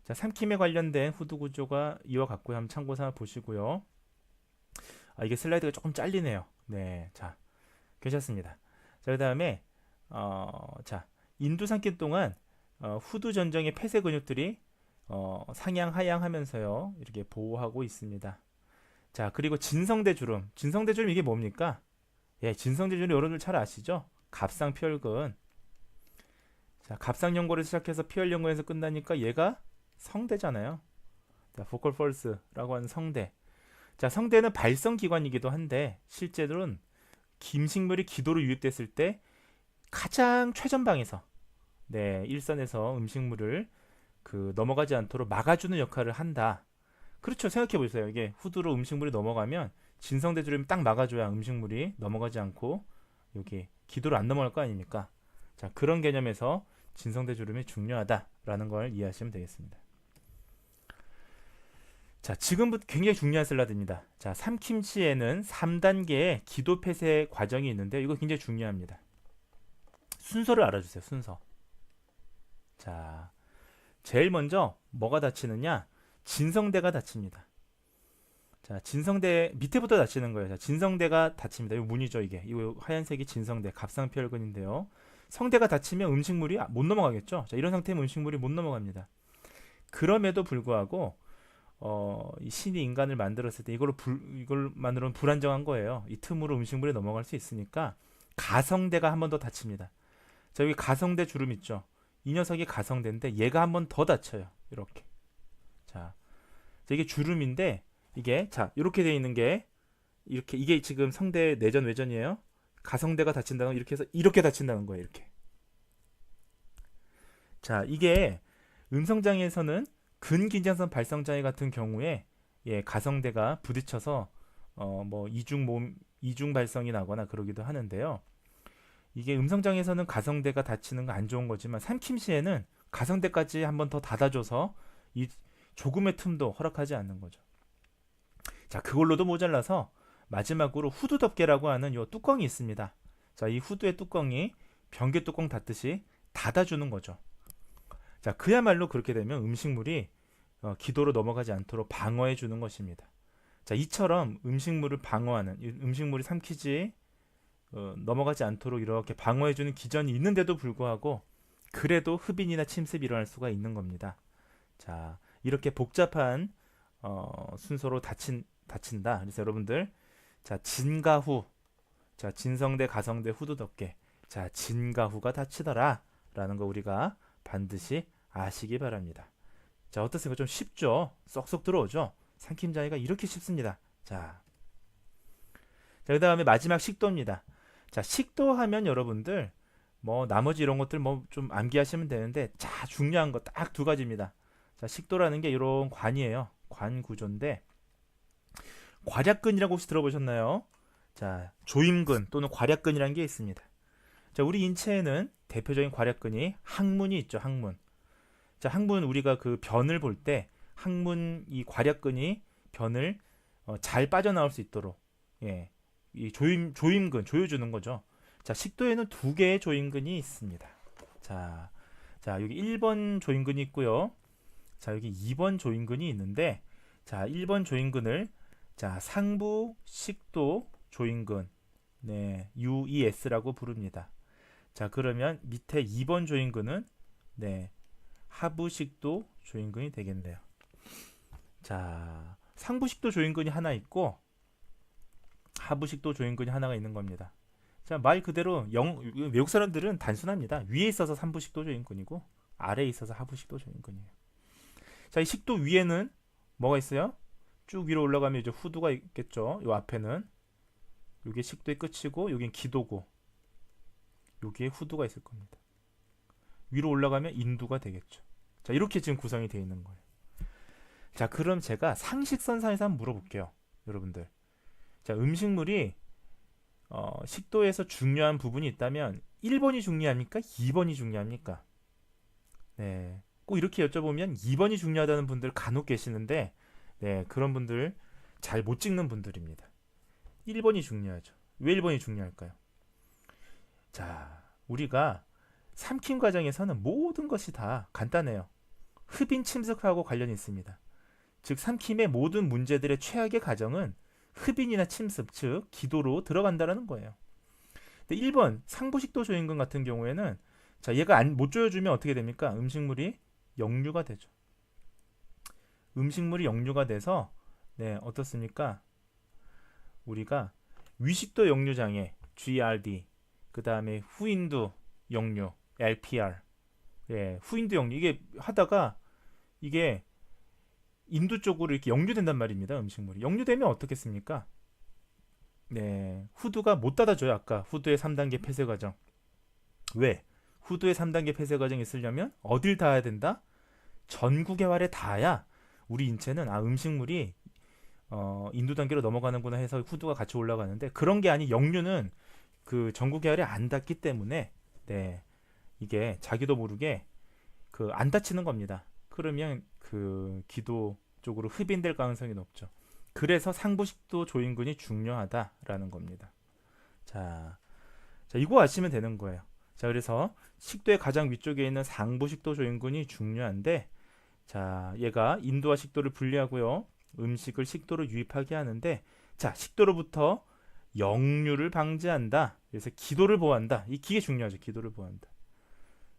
자, 삼킴에 관련된 후드 구조가 이와 같고요. 한번 참고 삼아 보시고요. 이게 슬라이드가 조금 잘리네요. 네, 자, 괜찮습니다. 자, 그 다음에 자, 인두 삼킴 동안 후두 전정의 폐쇄 근육들이 상향 하향 하면서요 이렇게 보호하고 있습니다. 자, 그리고 진성대주름. 진성대주름 이게 뭡니까? 예, 진성대주름 여러분들 잘 아시죠? 갑상피혈근. 자, 갑상연골에서 시작해서 피혈연골에서 끝나니까 얘가 성대잖아요. 자, 보컬 펄스라고 하는 성대. 자, 성대는 발성기관이기도 한데 실제로는 김식물이 기도로 유입됐을 때 가장 최전방에서 네, 일선에서 음식물을 그 넘어가지 않도록 막아주는 역할을 한다. 그렇죠. 생각해 보세요. 이게 후두로 음식물이 넘어가면 진성대주름이 딱 막아줘야 음식물이 넘어가지 않고 여기 기도로 안 넘어갈 거 아닙니까? 자, 그런 개념에서 진성대주름이 중요하다라는 걸 이해하시면 되겠습니다. 자, 지금부터 굉장히 중요한 슬라이드입니다. 자, 삼킴치에는 3단계의 기도 폐쇄 과정이 있는데 이거 굉장히 중요합니다. 순서를 알아주세요. 순서. 자, 제일 먼저 뭐가 다치느냐? 진성대가 다칩니다. 자, 진성대 밑에부터 다치는 거예요. 자, 진성대가 다칩니다. 이 문이죠, 이게. 이 하얀색이 진성대, 갑상피혈근인데요. 성대가 다치면 음식물이 못 넘어가겠죠. 자, 이런 상태면 음식물이 못 넘어갑니다. 그럼에도 불구하고 이 신이 인간을 만들었을 때 이걸만으로는 불안정한 거예요. 이 틈으로 음식물이 넘어갈 수 있으니까 가성대가 한 번 더 다칩니다. 자, 여기 가성대 주름 있죠. 이 녀석이 가성대인데 얘가 한 번 더 다쳐요. 이렇게. 자, 이게 주름인데 이게 자 이렇게 돼 있는 게 이렇게 이게 지금 성대 내전 외전이에요. 가성대가 다친다는 건 이렇게 해서 이렇게 다친다는 거예요. 이렇게. 자, 이게 음성장애에서는 근긴장성 발성장애 같은 경우에 예, 가성대가 부딪혀서 뭐 이중 발성이 나거나 그러기도 하는데요. 이게 음성장애에서는 가성대가 다치는 거 안 좋은 거지만 삼킴시에는 가성대까지 한 번 더 닫아줘서 이 조금의 틈도 허락하지 않는 거죠. 자, 그걸로도 모자라서 마지막으로 후두 덮개라고 하는 요 뚜껑이 있습니다. 자, 이 후두의 뚜껑이 변기 뚜껑 닫듯이 닫아주는 거죠. 자, 그야말로 그렇게 되면 음식물이 기도로 넘어가지 않도록 방어해 주는 것입니다. 자, 이처럼 음식물을 방어하는 음식물이 삼키지 넘어가지 않도록 이렇게 방어해 주는 기전이 있는데도 불구하고 그래도 흡인이나 침습이 일어날 수가 있는 겁니다. 자, 이렇게 복잡한 순서로 다친다. 그래서 여러분들 자, 진가후, 자, 진성대, 가성대, 후두 덮개, 자, 진가후가 다치더라 라는 거 우리가 반드시 아시기 바랍니다. 자, 어떠세요? 좀 쉽죠? 쏙쏙 들어오죠? 삼킴장애가 이렇게 쉽습니다. 자, 그 다음에 마지막 식도입니다. 자, 식도 하면 여러분들 뭐 나머지 이런 것들 뭐 좀 암기하시면 되는데 자, 중요한 거 딱 두 가지입니다. 자, 식도라는 게 이런 관이에요. 관 구조인데 괄약근이라고 혹시 들어보셨나요? 자, 조임근 또는 괄약근이라는 게 있습니다. 자, 우리 인체에는 대표적인 괄약근이 항문이 있죠. 항문. 자, 항문 우리가 그 변을 볼 때 항문 이 괄약근이 변을 잘 빠져나올 수 있도록 예, 이 조임근 조여주는 거죠. 자, 식도에는 두 개의 조인근이 있습니다. 자, 여기 1번 조인근이 있고요. 자, 여기 2번 조인근이 있는데, 자, 1번 조인근을 자, 상부 식도 조인근, 네, UES라고 부릅니다. 자, 그러면 밑에 2번 조인근은 네, 하부 식도 조인근이 되겠네요. 자, 상부 식도 조인근이 하나 있고 하부 식도 조인근이 하나가 있는 겁니다. 자, 말 그대로 외국 사람들은 단순합니다. 위에 있어서 상부 식도 조인근이고 아래에 있어서 하부 식도 조인근이에요. 자, 이 식도 위에는 뭐가 있어요? 쭉 위로 올라가면 이제 후두가 있겠죠. 요 앞에는 요게 식도의 끝이고 여긴 기도고 여기에 후두가 있을 겁니다. 위로 올라가면 인두가 되겠죠. 자, 이렇게 지금 구성이 되어 있는 거예요. 자, 그럼 제가 상식선상에서 한번 물어볼게요. 여러분들. 자, 음식물이 식도에서 중요한 부분이 있다면 1번이 중요합니까? 2번이 중요합니까? 네. 꼭 이렇게 여쭤보면 2번이 중요하다는 분들 간혹 계시는데 네, 그런 분들 잘 못 찍는 분들입니다. 1번이 중요하죠. 왜 1번이 중요할까요? 자, 우리가 삼킴 과정에서는 모든 것이 다 간단해요. 흡인 침습하고 관련이 있습니다. 즉 삼킴의 모든 문제들의 최악의 가정은 흡인이나 침습, 즉 기도로 들어간다는 거예요. 근데 1번 상부식도 조인근 같은 경우에는 자, 얘가 못 조여주면 어떻게 됩니까? 음식물이 역류가 되죠. 음식물이 역류가 돼서 네, 어떻습니까? 우리가 위식도 역류 장애 GRD, 그 다음에 후인두 역류 LPR, 예, 후인두 역류 이게 하다가 이게 인두 쪽으로 이렇게 역류된단 말입니다. 음식물이 역류되면 어떻겠습니까? 네, 후두가 못 닫아줘요. 아까 후두의 3단계 폐쇄 과정. 왜? 후두의 3단계 폐쇄 과정이 있으려면 어딜 닿아야 된다? 전구개활에 닿아야 우리 인체는 음식물이 인두 단계로 넘어가는구나 해서 후두가 같이 올라가는데 그런 게 아닌 역류는 그 전구개활에 안 닿기 때문에 네, 이게 자기도 모르게 그 안 다치는 겁니다. 그러면 그 기도 쪽으로 흡인될 가능성이 높죠. 그래서 상부식도 조인근이 중요하다라는 겁니다. 자, 이거 아시면 되는 거예요. 자, 그래서 식도의 가장 위쪽에 있는 상부식도 조인근이 중요한데, 자, 얘가 인두와 식도를 분리하고요. 음식을 식도로 유입하게 하는데, 자, 식도로부터 역류를 방지한다. 그래서 기도를 보호한다. 이게 중요하죠. 기도를 보호한다.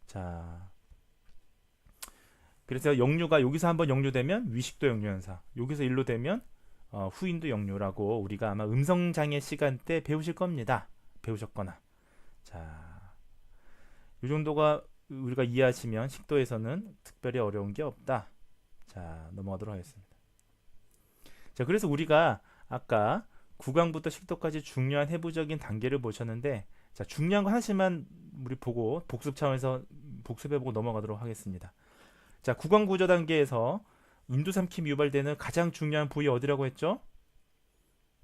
자, 그래서 역류가 여기서 한번 역류되면 위식도 역류 현상, 여기서 일로 되면 후인도 역류라고 우리가 아마 음성장애 시간 때 배우실 겁니다. 배우셨거나. 자, 이 정도가 우리가 이해하시면 식도에서는 특별히 어려운 게 없다. 자, 넘어가도록 하겠습니다. 자, 그래서 우리가 아까 구강부터 식도까지 중요한 해부적인 단계를 보셨는데, 자, 중요한 거 하나씩만 우리 보고 복습 차원에서 복습해보고 넘어가도록 하겠습니다. 자, 구강 구조 단계에서 인두 삼킴이 유발되는 가장 중요한 부위 어디라고 했죠?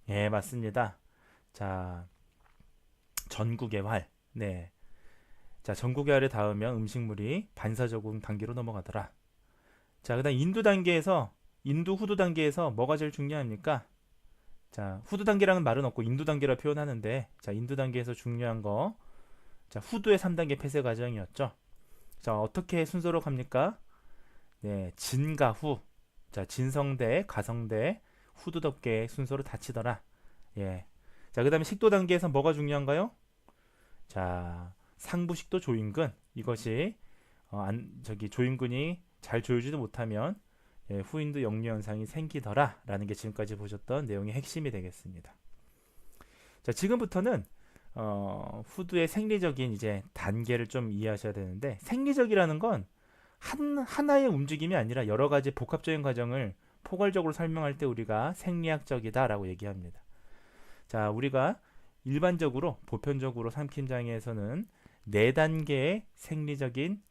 예, 맞습니다. 자, 전국의 활. 네. 자, 전국의 활에 닿으면 음식물이 반사적응 단계로 넘어가더라. 자, 그다음 인두 단계에서 인두 후두 단계에서 뭐가 제일 중요합니까? 자, 후두 단계라는 말은 없고 인두 단계라 표현하는데, 자, 인두 단계에서 중요한 거, 자, 후두의 3단계 폐쇄 과정이었죠. 자, 어떻게 순서로 갑니까? 네, 진과 후. 자, 진성대, 가성대, 후두덮개 순서로 닫히더라. 예. 자, 그다음에 식도 단계에서 뭐가 중요한가요? 자, 상부식도 조인근. 이것이 조인근이 잘 조여주지 못하면 예, 후인두 역류 현상이 생기더라라는 게 지금까지 보셨던 내용의 핵심이 되겠습니다. 자, 지금부터는 후두의 생리적인 이제 단계를 좀 이해하셔야 되는데, 생리적이라는 건 하나의 움직임이 아니라 여러 가지 복합적인 과정을 포괄적으로 설명할 때 우리가 생리학적이다라고 얘기합니다. 자, 우리가 일반적으로 보편적으로 삼킴장애에서는 4단계의 생리적인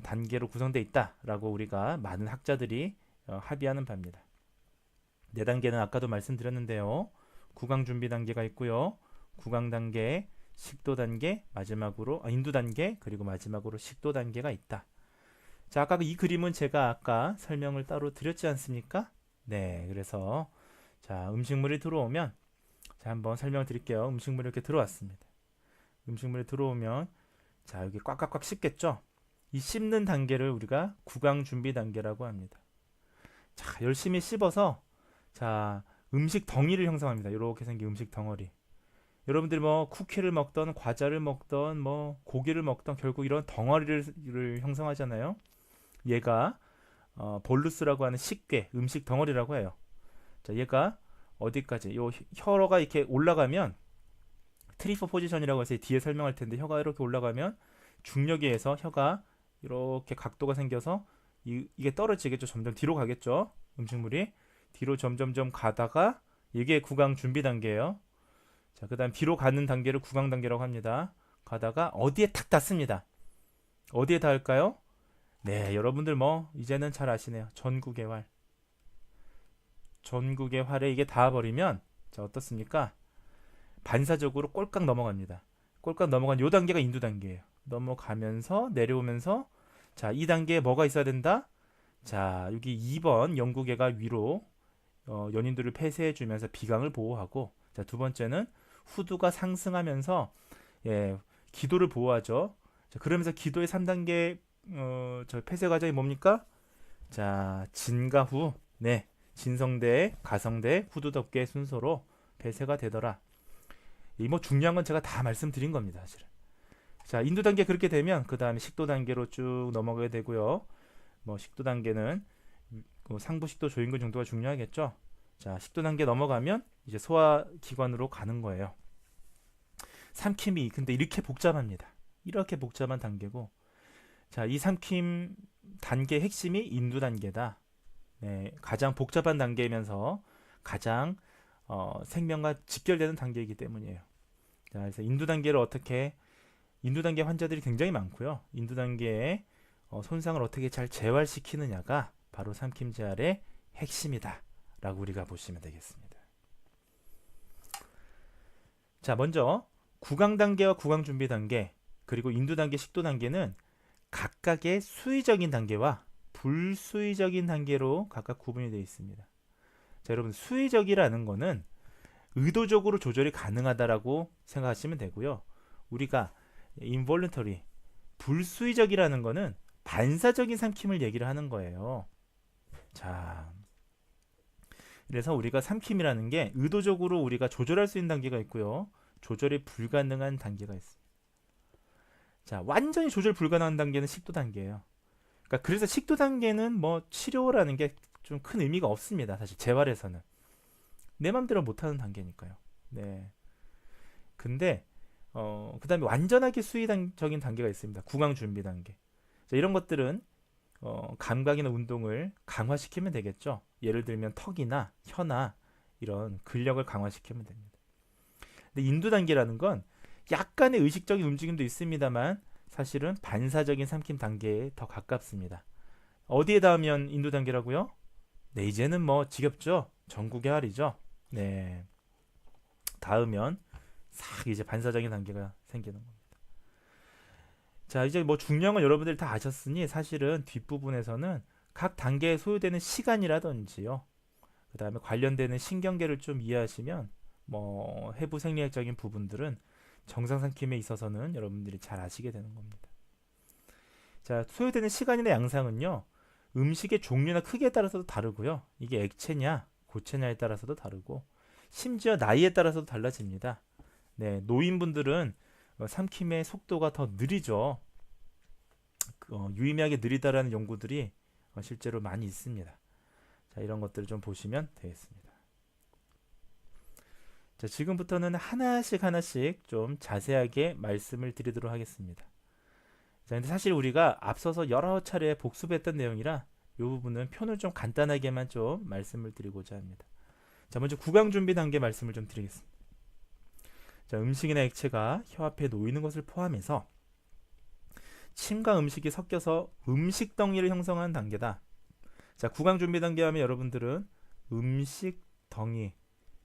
단계로 구성되어 있다라고 우리가 많은 학자들이 합의하는 바입니다. 4단계는 아까도 말씀드렸는데요. 구강 준비 단계가 있고요. 구강 단계, 식도 단계, 마지막으로 인두 단계, 그리고 마지막으로 식도 단계가 있다. 자, 아까 이 그림은 제가 아까 설명을 따로 드렸지 않습니까? 네, 그래서 자, 음식물이 들어오면 자, 한번 설명 드릴게요. 음식물이 이렇게 들어왔습니다. 음식물이 들어오면 자, 여기 꽉꽉꽉 씹겠죠? 이 씹는 단계를 우리가 구강 준비 단계라고 합니다. 자, 열심히 씹어서 자, 음식 덩이를 형성합니다. 이렇게 생긴 음식 덩어리. 여러분들이 뭐 쿠키를 먹던 과자를 먹던 뭐 고기를 먹던 결국 이런 덩어리를 형성하잖아요. 얘가 볼루스라고 하는 식괴, 음식 덩어리라고 해요. 자, 얘가 어디까지? 요 혀가 이렇게 올라가면 트리퍼 포지션이라고 해서 뒤에 설명할 텐데 혀가 이렇게 올라가면 중력에 의해서 혀가 이렇게 각도가 생겨서 이게 떨어지겠죠. 점점 뒤로 가겠죠. 음식물이 뒤로 점점점 가다가 이게 구강 준비 단계예요. 자, 그다음 뒤로 가는 단계를 구강 단계라고 합니다. 가다가 어디에 탁 닿습니다. 어디에 닿을까요? 네, 여러분들 뭐 이제는 잘 아시네요. 전국의 활. 전국의 활에 이게 닿아버리면 자, 어떻습니까? 반사적으로 꼴깍 넘어갑니다. 꼴깍 넘어간 요 단계가 인두 단계예요. 넘어가면서 내려오면서 자, 이 단계에 뭐가 있어야 된다? 자, 여기 2번 영구계가 위로 연인들을 폐쇄해 주면서 비강을 보호하고 자, 두 번째는 후두가 상승하면서 예, 기도를 보호하죠. 자, 그러면서 기도의 3단계 저 폐쇄 과정이 뭡니까? 자, 진과 후. 네. 진성대, 가성대, 후두덮개 순서로 폐쇄가 되더라. 이 뭐 중요한 건 제가 다 말씀드린 겁니다, 사실은. 자, 인두 단계 그렇게 되면 그 다음에 식도 단계로 쭉 넘어가게 되고요. 뭐 식도 단계는 상부 식도 조인근 정도가 중요하겠죠. 자, 식도 단계 넘어가면 이제 소화 기관으로 가는 거예요. 삼킴이 근데 이렇게 복잡합니다. 이렇게 복잡한 단계고, 자, 이 삼킴 단계 핵심이 인두 단계다. 네, 가장 복잡한 단계이면서 가장 생명과 직결되는 단계이기 때문이에요. 자, 그래서 인두 단계를 어떻게 인두 단계 환자들이 굉장히 많고요. 인두 단계의 손상을 어떻게 잘 재활시키느냐가 바로 삼킴재활의 핵심이다 라고 우리가 보시면 되겠습니다. 자, 먼저 구강 단계와 구강 준비 단계 그리고 인두 단계, 식도 단계는 각각의 수의적인 단계와 불수의적인 단계로 각각 구분이 되어 있습니다. 자, 여러분 수의적이라는 거는 의도적으로 조절이 가능하다라고 생각하시면 되고요. 우리가 involuntary, 불수의적이라는 거는 반사적인 삼킴을 얘기를 하는 거예요. 자, 그래서 우리가 삼킴이라는 게 의도적으로 우리가 조절할 수 있는 단계가 있고요. 조절이 불가능한 단계가 있습니다. 자, 완전히 조절 불가능한 단계는 식도 단계예요. 그러니까 그래서 식도 단계는 뭐 치료라는 게 좀 큰 의미가 없습니다. 사실 재활에서는 내 맘대로 못하는 단계니까요. 네. 근데 그다음에 완전하게 수의적인 단계가 있습니다. 구강 준비 단계. 자, 이런 것들은 감각이나 운동을 강화시키면 되겠죠. 예를 들면 턱이나 혀나 이런 근력을 강화시키면 됩니다. 근데 인두 단계라는 건 약간의 의식적인 움직임도 있습니다만 사실은 반사적인 삼킴 단계에 더 가깝습니다. 어디에 닿으면 인두 단계라고요? 네, 이제는 뭐 지겹죠. 전국의 할이죠. 네, 닿으면 싹 이제 반사적인 단계가 생기는 겁니다. 자, 이제 뭐 중요한 건 여러분들이 다 아셨으니 사실은 뒷부분에서는 각 단계에 소요되는 시간이라든지요. 그 다음에 관련되는 신경계를 좀 이해하시면 뭐 해부 생리학적인 부분들은 정상 삼킴에 있어서는 여러분들이 잘 아시게 되는 겁니다. 자, 소요되는 시간이나 양상은요. 음식의 종류나 크기에 따라서도 다르고요. 이게 액체냐, 고체냐에 따라서도 다르고 심지어 나이에 따라서도 달라집니다. 네, 노인분들은 삼킴의 속도가 더 느리죠. 유의미하게 느리다라는 연구들이 실제로 많이 있습니다. 자, 이런 것들을 좀 보시면 되겠습니다. 자, 지금부터는 하나씩 좀 자세하게 말씀을 드리도록 하겠습니다. 자, 근데 사실 우리가 앞서서 여러 차례 복습했던 내용이라 이 부분은 표는 좀 간단하게만 좀 말씀을 드리고자 합니다. 자, 먼저 구강 준비 단계 말씀을 좀 드리겠습니다. 자, 음식이나 액체가 혀 앞에 놓이는 것을 포함해서 침과 음식이 섞여서 음식 덩이를 형성하는 단계다. 자, 구강 준비 단계 하면 여러분들은 음식 덩이,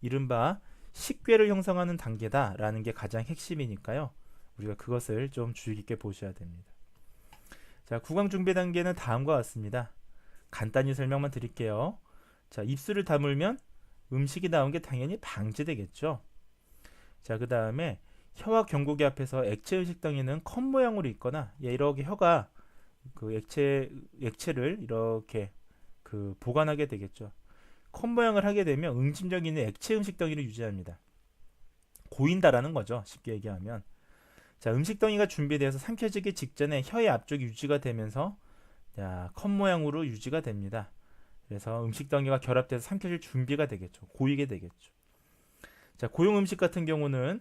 이른바 식괴를 형성하는 단계다라는 게 가장 핵심이니까요. 우리가 그것을 좀 주의 깊게 보셔야 됩니다. 자, 구강 준비 단계는 다음과 같습니다. 간단히 설명만 드릴게요. 자, 입술을 다물면 음식이 나온 게 당연히 방지되겠죠. 자, 그 다음에 혀와 경구개 앞에서 액체 음식덩이는 컵 모양으로 있거나 이렇게 혀가 그 액체를 이렇게 그 보관하게 되겠죠. 컵 모양을 하게 되면 응침력이 있는 액체 음식덩이를 유지합니다. 고인다라는 거죠. 쉽게 얘기하면. 자, 음식덩이가 준비되어서 삼켜지기 직전에 혀의 앞쪽이 유지가 되면서 자, 컵 모양으로 유지가 됩니다. 그래서 음식덩이가 결합돼서 삼켜질 준비가 되겠죠. 고이게 되겠죠. 자, 고용 음식 같은 경우는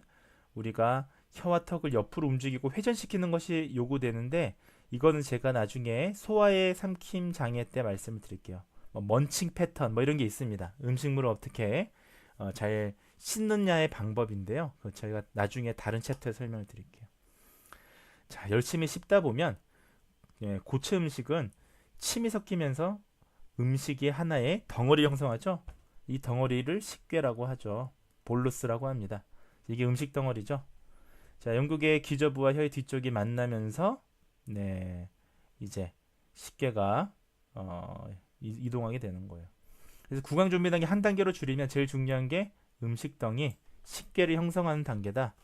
우리가 혀와 턱을 옆으로 움직이고 회전시키는 것이 요구되는데 이거는 제가 나중에 소화의 삼킴 장애 때 말씀을 드릴게요. 먼칭 패턴 이런 게 있습니다. 음식물을 어떻게 잘 씻느냐의 방법인데요. 저희가 나중에 다른 챕터에 설명을 드릴게요. 자, 열심히 씹다 보면 고체 음식은 침이 섞이면서 음식이 하나의 덩어리 형성하죠. 이 덩어리를 식괴라고 하죠. 볼루스라고 합니다. 이게 음식 덩어리죠. 자, 영국의 기저부와 혀의 뒤쪽이 만나면서 이제 식괴가 이동하게 되는 거예요. 그래서 구강 준비 단계 한 단계로 줄이면 제일 중요한 게 음식덩이 식괴를 형성하는 단계다.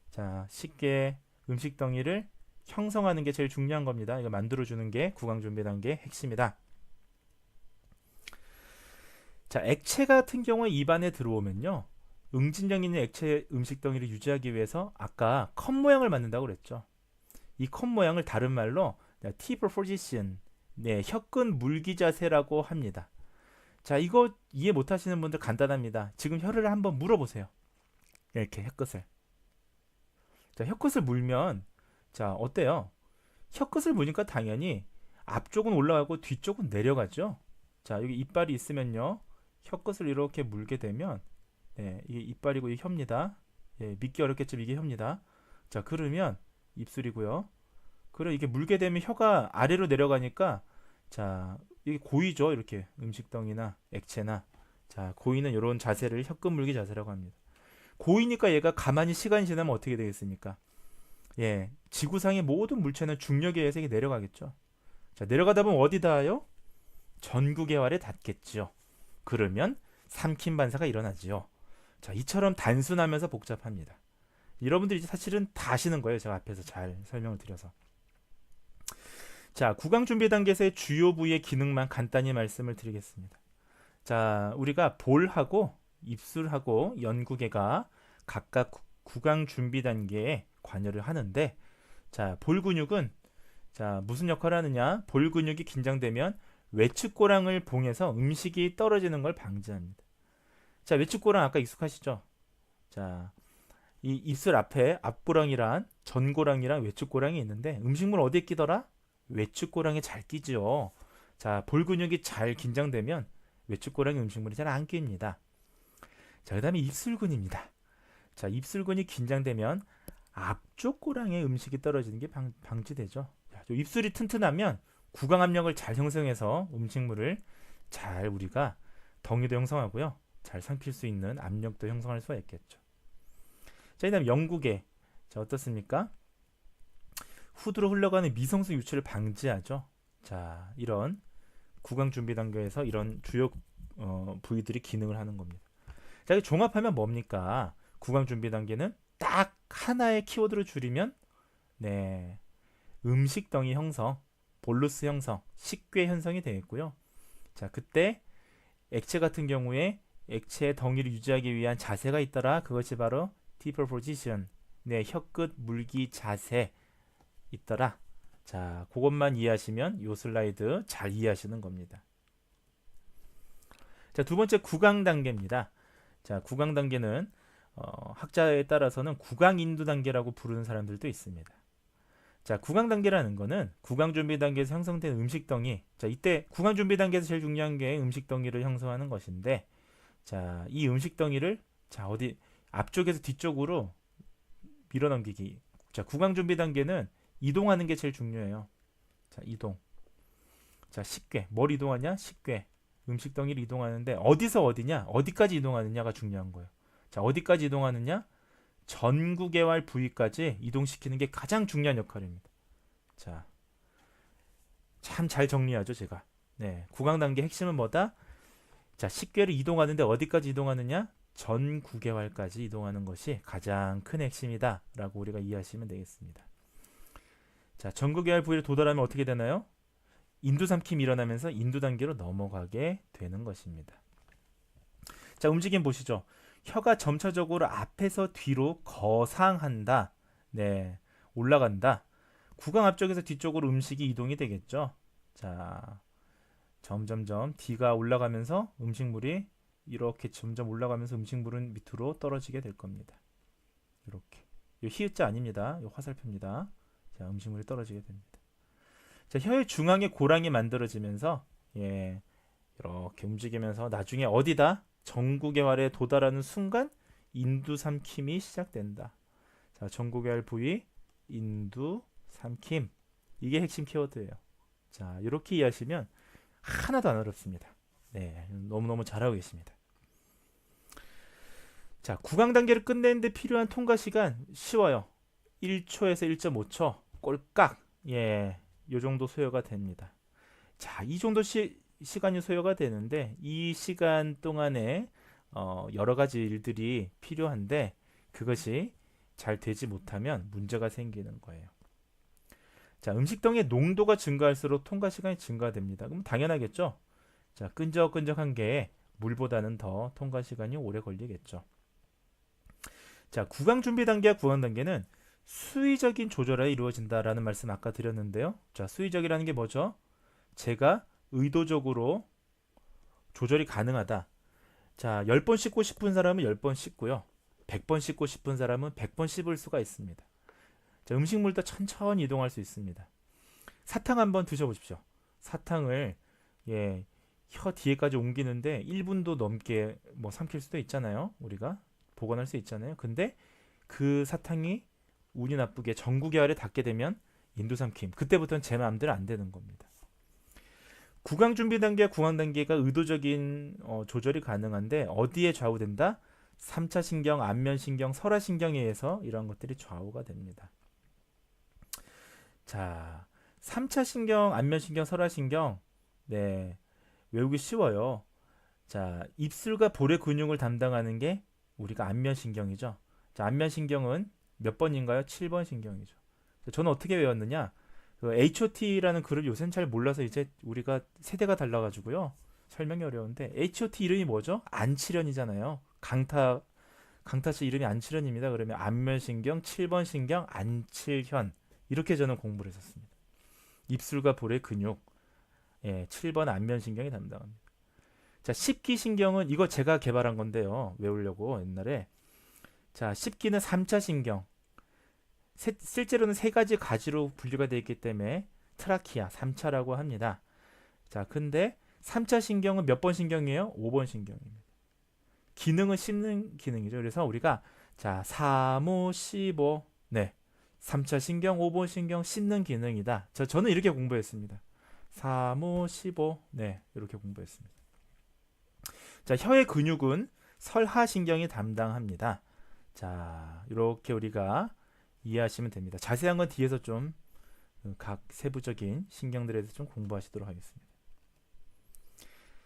자, 식괴 음식덩이를 형성하는 게 제일 중요한 겁니다. 이거 만들어주는 게 구강 준비 단계의 핵심이다. 자, 액체 같은 경우에 입안에 들어오면요. 응진력 있는 액체 음식덩이를 유지하기 위해서 아까 컵 모양을 만든다고 그랬죠. 이 컵 모양을 다른 말로 Table position, 혀끈 물기 자세라고 합니다. 자, 이거 이해 못하시는 분들 간단합니다. 지금 혀를 한번 물어보세요. 이렇게 혀끝을. 자, 혀끝을 물면 자, 어때요? 혀끝을 무니까 당연히 앞쪽은 올라가고 뒤쪽은 내려가죠. 자, 여기 이빨이 있으면요. 혀끝을 이렇게 물게 되면 이게 이빨이고 이게 혀입니다. 믿기 어렵겠지만 이게 혀입니다. 자, 그러면 입술이고요. 그럼 이게 물게 되면 혀가 아래로 내려가니까 자, 이게 고이죠. 이렇게 음식덩이나 액체나 자, 고이는 이런 자세를 혀끝 물기 자세라고 합니다. 고이니까 얘가 가만히 시간이 지나면 어떻게 되겠습니까? 지구상의 모든 물체는 중력에 의해서 이게 내려가겠죠. 자, 내려가다 보면 어디 닿아요? 전구개활에 닿겠죠. 그러면 삼킴 반사가 일어나지요. 자, 이처럼 단순하면서 복잡합니다. 여러분들이 사실은 다 아시는 거예요. 제가 앞에서 잘 설명을 드려서. 자, 구강 준비 단계에서의 주요 부위의 기능만 간단히 말씀을 드리겠습니다. 자, 우리가 볼하고 입술하고 연구개가 각각 구강 준비 단계에 관여를 하는데 자, 볼 근육은 자, 무슨 역할을 하느냐? 볼 근육이 긴장되면 외측고랑을 봉해서 음식이 떨어지는 걸 방지합니다. 자, 외측고랑 아까 익숙하시죠? 자, 이 입술 앞에 앞고랑이랑 전고랑이랑 외측고랑이 있는데 음식물 어디에 끼더라? 외측고랑에 잘 끼죠. 자, 볼 근육이 잘 긴장되면 외측고랑에 음식물이 잘 안 끼입니다. 자, 그 다음에 입술근입니다. 자, 입술근이 긴장되면 앞쪽 고랑에 음식이 떨어지는 게 방지되죠. 자, 입술이 튼튼하면 구강 압력을 잘 형성해서 음식물을 잘 우리가 덩이도 형성하고요. 잘 삼킬 수 있는 압력도 형성할 수가 있겠죠. 자, 그 다음 영구개. 자, 어떻습니까? 후드로 흘러가는 미성수 유출을 방지하죠. 자, 이런 구강 준비 단계에서 이런 주요 부위들이 기능을 하는 겁니다. 자, 종합하면 뭡니까? 구강 준비 단계는 딱 하나의 키워드로 줄이면 음식덩이 형성, 볼루스 형성, 식괴 형성이 되겠고요. 자, 그때 액체 같은 경우에 액체의 덩이를 유지하기 위한 자세가 있더라. 그것이 바로 Table position, 혀끝 물기 자세 있더라. 자, 그것만 이해하시면 이 슬라이드 잘 이해하시는 겁니다. 자, 두 번째 구강 단계입니다. 자, 구강 단계는 학자에 따라서는 구강 인두 단계라고 부르는 사람들도 있습니다. 자, 구강 단계라는 거는 구강 준비 단계에서 형성된 음식 덩이. 자, 이때 구강 준비 단계에서 제일 중요한 게 음식 덩이를 형성하는 것인데, 자, 이 음식 덩이를 자, 어디 앞쪽에서 뒤쪽으로 밀어넘기기. 자, 구강 준비 단계는 이동하는 게 제일 중요해요. 자, 이동. 자, 식괴. 뭘 이동하냐? 식괴. 음식 덩이를 이동하는데 어디서 어디냐? 어디까지 이동하느냐가 중요한 거예요. 자, 어디까지 이동하느냐? 전구개활 부위까지 이동시키는 게 가장 중요한 역할입니다. 자, 참 잘 정리하죠, 제가. 구강 단계 핵심은 뭐다? 자, 식괴를 이동하는데 어디까지 이동하느냐? 전구개활까지 이동하는 것이 가장 큰 핵심이다 라고 우리가 이해하시면 되겠습니다. 자, 전구개활 부위를 도달하면 어떻게 되나요? 인두삼킴이 일어나면서 인두 단계로 넘어가게 되는 것입니다. 자, 움직임 보시죠. 혀가 점차적으로 앞에서 뒤로 거상한다. 네, 올라간다. 구강 앞쪽에서 뒤쪽으로 음식이 이동이 되겠죠. 자, 점점점 D가 올라가면서 음식물이 이렇게 점점 올라가면서 음식물은 밑으로 떨어지게 될 겁니다. 이렇게. 이 히읗자 아닙니다. 이 화살표입니다. 자, 음식물이 떨어지게 됩니다. 자, 혀의 중앙에 고랑이 만들어지면서 이렇게 움직이면서 나중에 어디다? 전구개활에 도달하는 순간 인두삼킴이 시작된다. 자, 전구개활 부위 인두삼킴. 이게 핵심 키워드예요. 자, 이렇게 이해하시면 하나도 안 어렵습니다. 네, 너무너무 잘하고 계십니다. 자, 구강 단계를 끝내는데 필요한 통과 시간 쉬워요. 1초에서 1.5초 꼴깍. 요 정도 소요가 됩니다. 자, 이 정도 시간이 소요가 되는데 이 시간 동안에 여러 가지 일들이 필요한데 그것이 잘 되지 못하면 문제가 생기는 거예요. 자, 음식덩이의 농도가 증가할수록 통과 시간이 증가됩니다. 그럼 당연하겠죠? 자, 끈적끈적한 게 물보다는 더 통과 시간이 오래 걸리겠죠. 자, 구강 준비 단계와 구강 단계는 수의적인 조절에 이루어진다라는 말씀 아까 드렸는데요. 자, 수의적이라는 게 뭐죠? 제가 의도적으로 조절이 가능하다. 자, 10번 씻고 싶은 사람은 10번 씻고요. 100번 씻고 싶은 사람은 100번 씹을 수가 있습니다. 자, 음식물도 천천히 이동할 수 있습니다. 사탕 한번 드셔보십시오. 사탕을 혀 뒤에까지 옮기는데 1분도 넘게 뭐 삼킬 수도 있잖아요. 우리가 보관할 수 있잖아요. 근데 그 사탕이 운이 나쁘게 전구개활에 닿게 되면 인두삼킴. 그때부터는 제 마음대로 안 되는 겁니다. 구강 준비 단계와 구강 단계가 의도적인 조절이 가능한데 어디에 좌우된다? 3차 신경, 안면신경, 설화신경에 의해서 이러한 것들이 좌우가 됩니다. 자, 3차 신경, 안면신경, 설화신경 외우기 쉬워요. 자, 입술과 볼의 근육을 담당하는 게 우리가 안면신경이죠. 자, 안면신경은 몇 번인가요? 7번 신경이죠. 저는 어떻게 외웠느냐? 그 HOT라는 글을 요새는 잘 몰라서 이제 우리가 세대가 달라가지고요. 설명이 어려운데 HOT 이름이 뭐죠? 안치련이잖아요. 강타씨 이름이 안치련입니다. 그러면 안면신경, 7번 신경, 안칠현 이렇게 저는 공부를 했었습니다. 입술과 볼의 근육 7번 안면신경이 담당합니다. 자, 십기신경은 이거 제가 개발한 건데요. 외우려고 옛날에. 자, 십기는 3차 신경. 실제로는 세 가지 가지로 분류가 되어 있기 때문에 트라키아 3차라고 합니다. 자, 근데 3차 신경은 몇 번 신경이에요? 5번 신경입니다. 기능은 씹는 기능이죠. 그래서 우리가 자, 3, 5, 15 3차 신경, 5번 신경 씹는 기능이다. 저는 이렇게 공부했습니다. 3, 5, 15 이렇게 공부했습니다. 자, 혀의 근육은 설하신경이 담당합니다. 자, 이렇게 우리가 이해하시면 됩니다. 자세한 건 뒤에서 좀 각 세부적인 신경들에 대해서 좀 공부하시도록 하겠습니다.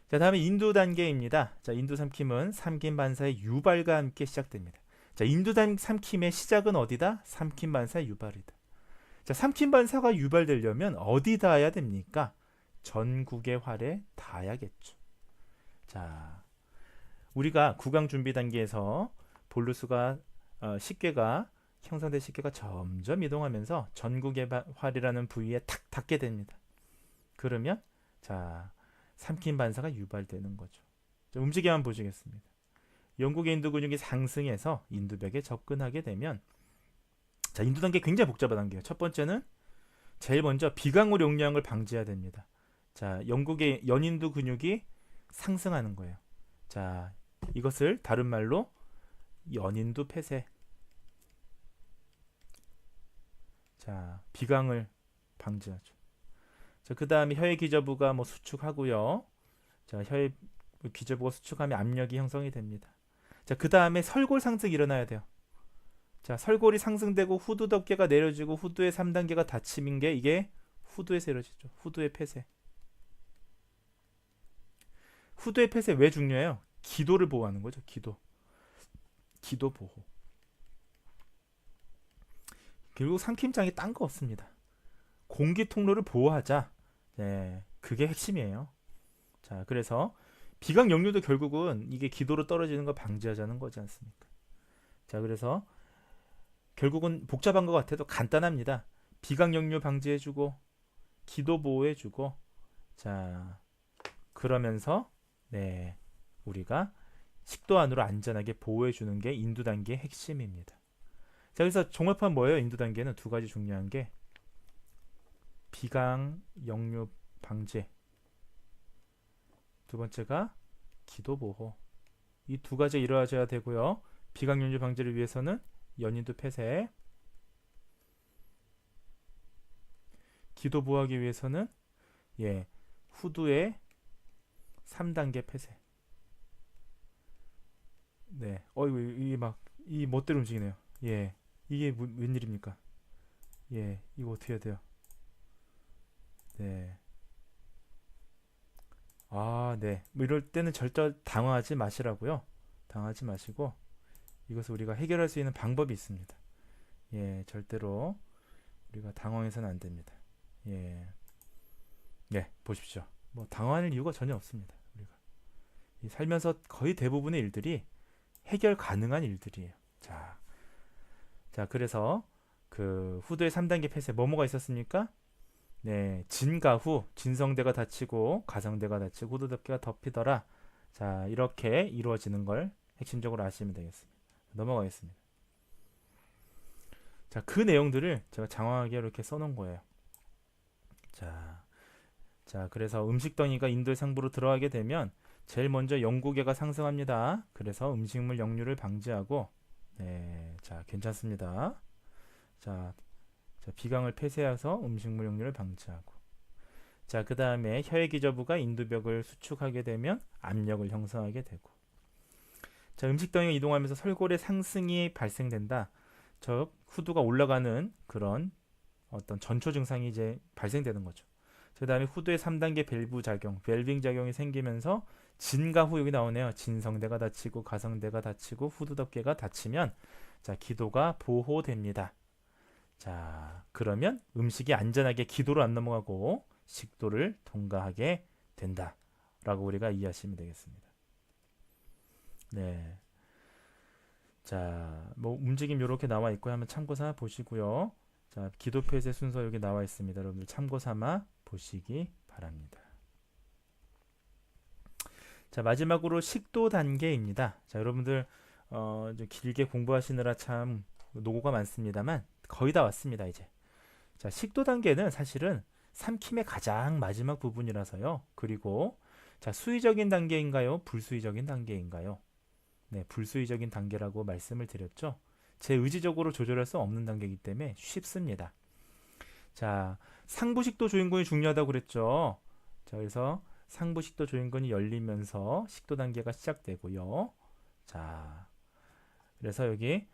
자, 다음에 인두 단계입니다. 자, 인두 삼킴은 삼킴 반사의 유발과 함께 시작됩니다. 자, 인두 삼킴의 시작은 어디다? 삼킴 반사의 유발이다. 자, 삼킴 반사가 유발되려면 어디 닿아야 됩니까? 전구개활에 닿아야겠죠. 자, 우리가 구강 준비 단계에서 볼루스가 식궤가 형성된 식궤가 점점 이동하면서 전구개활이라는 부위에 탁 닿게 됩니다. 그러면 자, 삼킴 반사가 유발되는 거죠. 자, 움직임 한번 보시겠습니다. 영국의 인두 근육이 상승해서 인두벽에 접근하게 되면 자, 인두 단계 굉장히 복잡한 단계예요. 첫 번째는 제일 먼저 비강울 용량을 방지해야 됩니다. 자, 영국의 연인두 근육이 상승하는 거예요. 자, 이것을 다른 말로 연인두 폐쇄. 자, 비강을 방지하죠. 자, 그 다음에 혀의 기저부가 수축하고요. 자, 혀의 기저부가 수축하면 압력이 형성이 됩니다. 자, 그 다음에 설골 상승이 일어나야 돼요. 자, 설골이 상승되고 후두 덮개가 내려지고 후두의 3단계가 닫힘인 게 이게 후두에서 이루어지죠. 후두의 폐쇄. 후두의 폐쇄 왜 중요해요? 기도를 보호하는 거죠. 기도. 기도 보호. 결국 삼킴장이 딴 거 없습니다. 공기 통로를 보호하자. 네, 그게 핵심이에요. 자, 그래서 비강 역류도 결국은 이게 기도로 떨어지는 걸 방지하자는 거지 않습니까? 자, 그래서 결국은 복잡한 것 같아도 간단합니다. 비강 역류 방지해주고 기도 보호해주고, 자, 그러면서 네, 우리가 식도 안으로 안전하게 보호해주는 게 인두 단계의 핵심입니다. 자, 그래서 종합하면 뭐예요? 인두 단계는 두 가지 중요한 게 비강 역류 방지, 두 번째가 기도 보호. 이 두 가지 이루어져야 되고요. 비강 역류 방지를 위해서는 연인두 폐쇄, 기도 보호하기 위해서는 예, 후두의 3단계 폐쇄. 네, 어이구 이게 막 이 멋대로 움직이네요. 예, 이게 웬일입니까? 예, 이거 어떻게 해야 돼요? 네, 아, 네. 뭐 이럴 때는 절대 당황하지 마시라고요. 당하지 마시고 이것을 우리가 해결할 수 있는 방법이 있습니다. 예, 절대로 우리가 당황해서는 안 됩니다. 예, 네, 보십시오. 뭐 당황할 이유가 전혀 없습니다. 우리가 이 살면서 거의 대부분의 일들이 해결 가능한 일들이에요. 자, 자, 그래서 그 후두의 3단계 폐쇄 뭐뭐가 있었습니까? 네, 진가후 진성대가 닫히고 가성대가 닫히고 후두덮개가 덮이더라. 자, 이렇게 이루어지는 걸 핵심적으로 아시면 되겠습니다. 넘어가겠습니다. 자, 그 내용들을 제가 장황하게 이렇게 써놓은 거예요. 자, 자, 그래서 음식덩이가 인도의 상부로 들어가게 되면 제일 먼저 영구계가 상승합니다. 그래서 음식물 역류를 방지하고, 네, 자, 괜찮습니다. 자, 자, 비강을 폐쇄해서 음식물 역류를 방지하고, 자, 그 다음에 혀의 기저부가 인두벽을 수축하게 되면 압력을 형성하게 되고, 자, 음식덩이가 이동하면서 설골의 상승이 발생된다. 저 후두가 올라가는 그런 어떤 전초 증상이 이제 발생되는 거죠. 그 다음에 후두의 3단계 밸브 작용, 밸빙 작용이 생기면서 진가후 여기 나오네요. 진성대가 닫히고 가성대가 닫히고 후두덮개가 닫히면 자, 기도가 보호됩니다. 자, 그러면 음식이 안전하게 기도로 안 넘어가고 식도를 통과하게 된다. 라고 우리가 이해하시면 되겠습니다. 네. 자, 뭐 움직임 이렇게 나와 있고 한번 참고 삼아 보시고요. 자, 기도 폐쇄 순서 여기 나와 있습니다. 여러분들 참고 삼아 보시기 바랍니다. 자, 마지막으로 식도 단계입니다. 자, 여러분들 좀 길게 공부하시느라 참 노고가 많습니다만 거의 다 왔습니다, 이제. 자, 식도 단계는 사실은 삼킴의 가장 마지막 부분이라서요. 그리고 자, 수의적인 단계인가요? 불수의적인 단계인가요? 네, 불수의적인 단계라고 말씀을 드렸죠. 제 의지적으로 조절할 수 없는 단계이기 때문에 쉽습니다. 자, 상부식도 조인근이 중요하다고 그랬죠. 자, 그래서 상부식도 조인근이 열리면서 식도 단계가 시작되고요. 자, 그래서 여기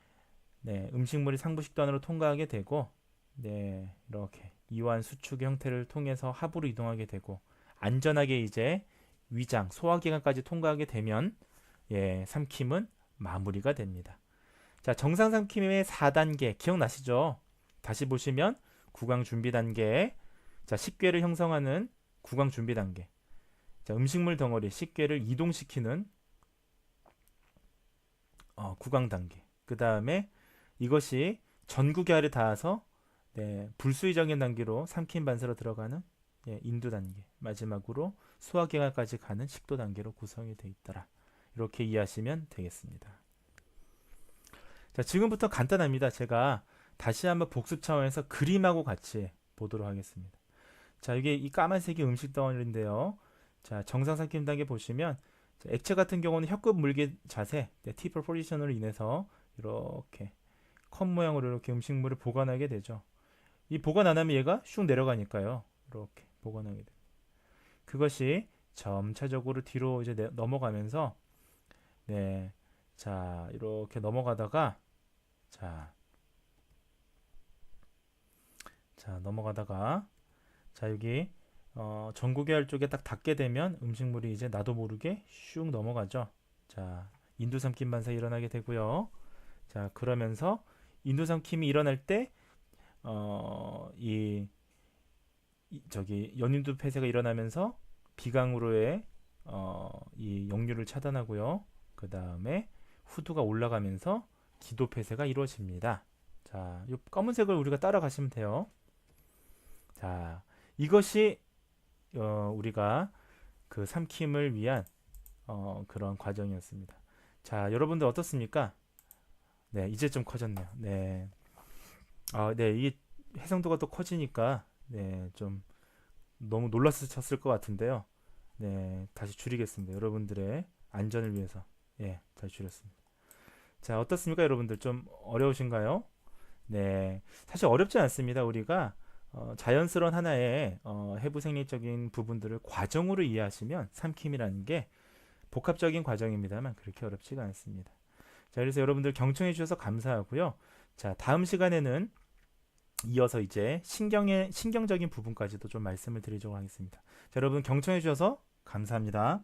네, 음식물이 상부식도 안으로 통과하게 되고, 네, 이렇게 이완 수축의 형태를 통해서 하부로 이동하게 되고, 안전하게 이제 위장, 소화기관까지 통과하게 되면, 예, 삼킴은 마무리가 됩니다. 자, 정상 삼킴의 4단계 기억나시죠? 다시 보시면 구강 준비 단계, 자, 식괴를 형성하는 구강 준비 단계, 자, 음식물 덩어리, 식괴를 이동시키는 구강 단계, 그 다음에 이것이 전구계알에 닿아서 네, 불수의적인 단계로 삼킴 반사로 들어가는 예, 인두 단계, 마지막으로 소화기관까지 가는 식도 단계로 구성이 되어 있더라. 이렇게 이해하시면 되겠습니다. 자, 지금부터 간단합니다. 제가 다시 한번 복습 차원에서 그림하고 같이 보도록 하겠습니다. 자, 이게 이 까만색이 음식 덩어리인데요. 자, 정상 삼킴 단계 보시면 자, 액체 같은 경우는 혀끝 물개 자세, 네, 티플 포지션으로 인해서 이렇게 컵 모양으로 이렇게 음식물을 보관하게 되죠. 이 보관 안 하면 얘가 슉 내려가니까요. 이렇게 보관하게 됩니다. 그것이 점차적으로 뒤로 이제 넘어가면서 네, 자, 이렇게 넘어가다가 자, 자, 넘어가다가 자, 여기 전구계알 쪽에 딱 닿게 되면 음식물이 이제 나도 모르게 슉 넘어가죠. 자, 인두 삼킴 반사 일어나게 되고요. 자, 그러면서 인두삼킴이 일어날 때, 저기 연인두 폐쇄가 일어나면서 비강으로의 이 역류를 차단하고요. 그 다음에 후두가 올라가면서 기도 폐쇄가 이루어집니다. 자, 이 검은색을 우리가 따라가시면 돼요. 자, 이것이 우리가 그 삼킴을 위한 그런 과정이었습니다. 자, 여러분들 어떻습니까? 네, 이제 좀 커졌네요. 네, 네, 이 해상도가 또 커지니까 네, 좀 너무 놀랐을 것 같은데요. 네, 다시 줄이겠습니다. 여러분들의 안전을 위해서. 예, 다시 줄였습니다. 자, 어떻습니까, 여러분들? 좀 어려우신가요? 네, 사실 어렵지 않습니다. 우리가 자연스러운 하나의 해부 생리적인 부분들을 과정으로 이해하시면 삼킴이라는 게 복합적인 과정입니다만 그렇게 어렵지가 않습니다. 자, 그래서 여러분들 경청해 주셔서 감사하고요. 자, 다음 시간에는 이어서 이제 신경적인 부분까지도 좀 말씀을 드리도록 하겠습니다. 자, 여러분 경청해 주셔서 감사합니다.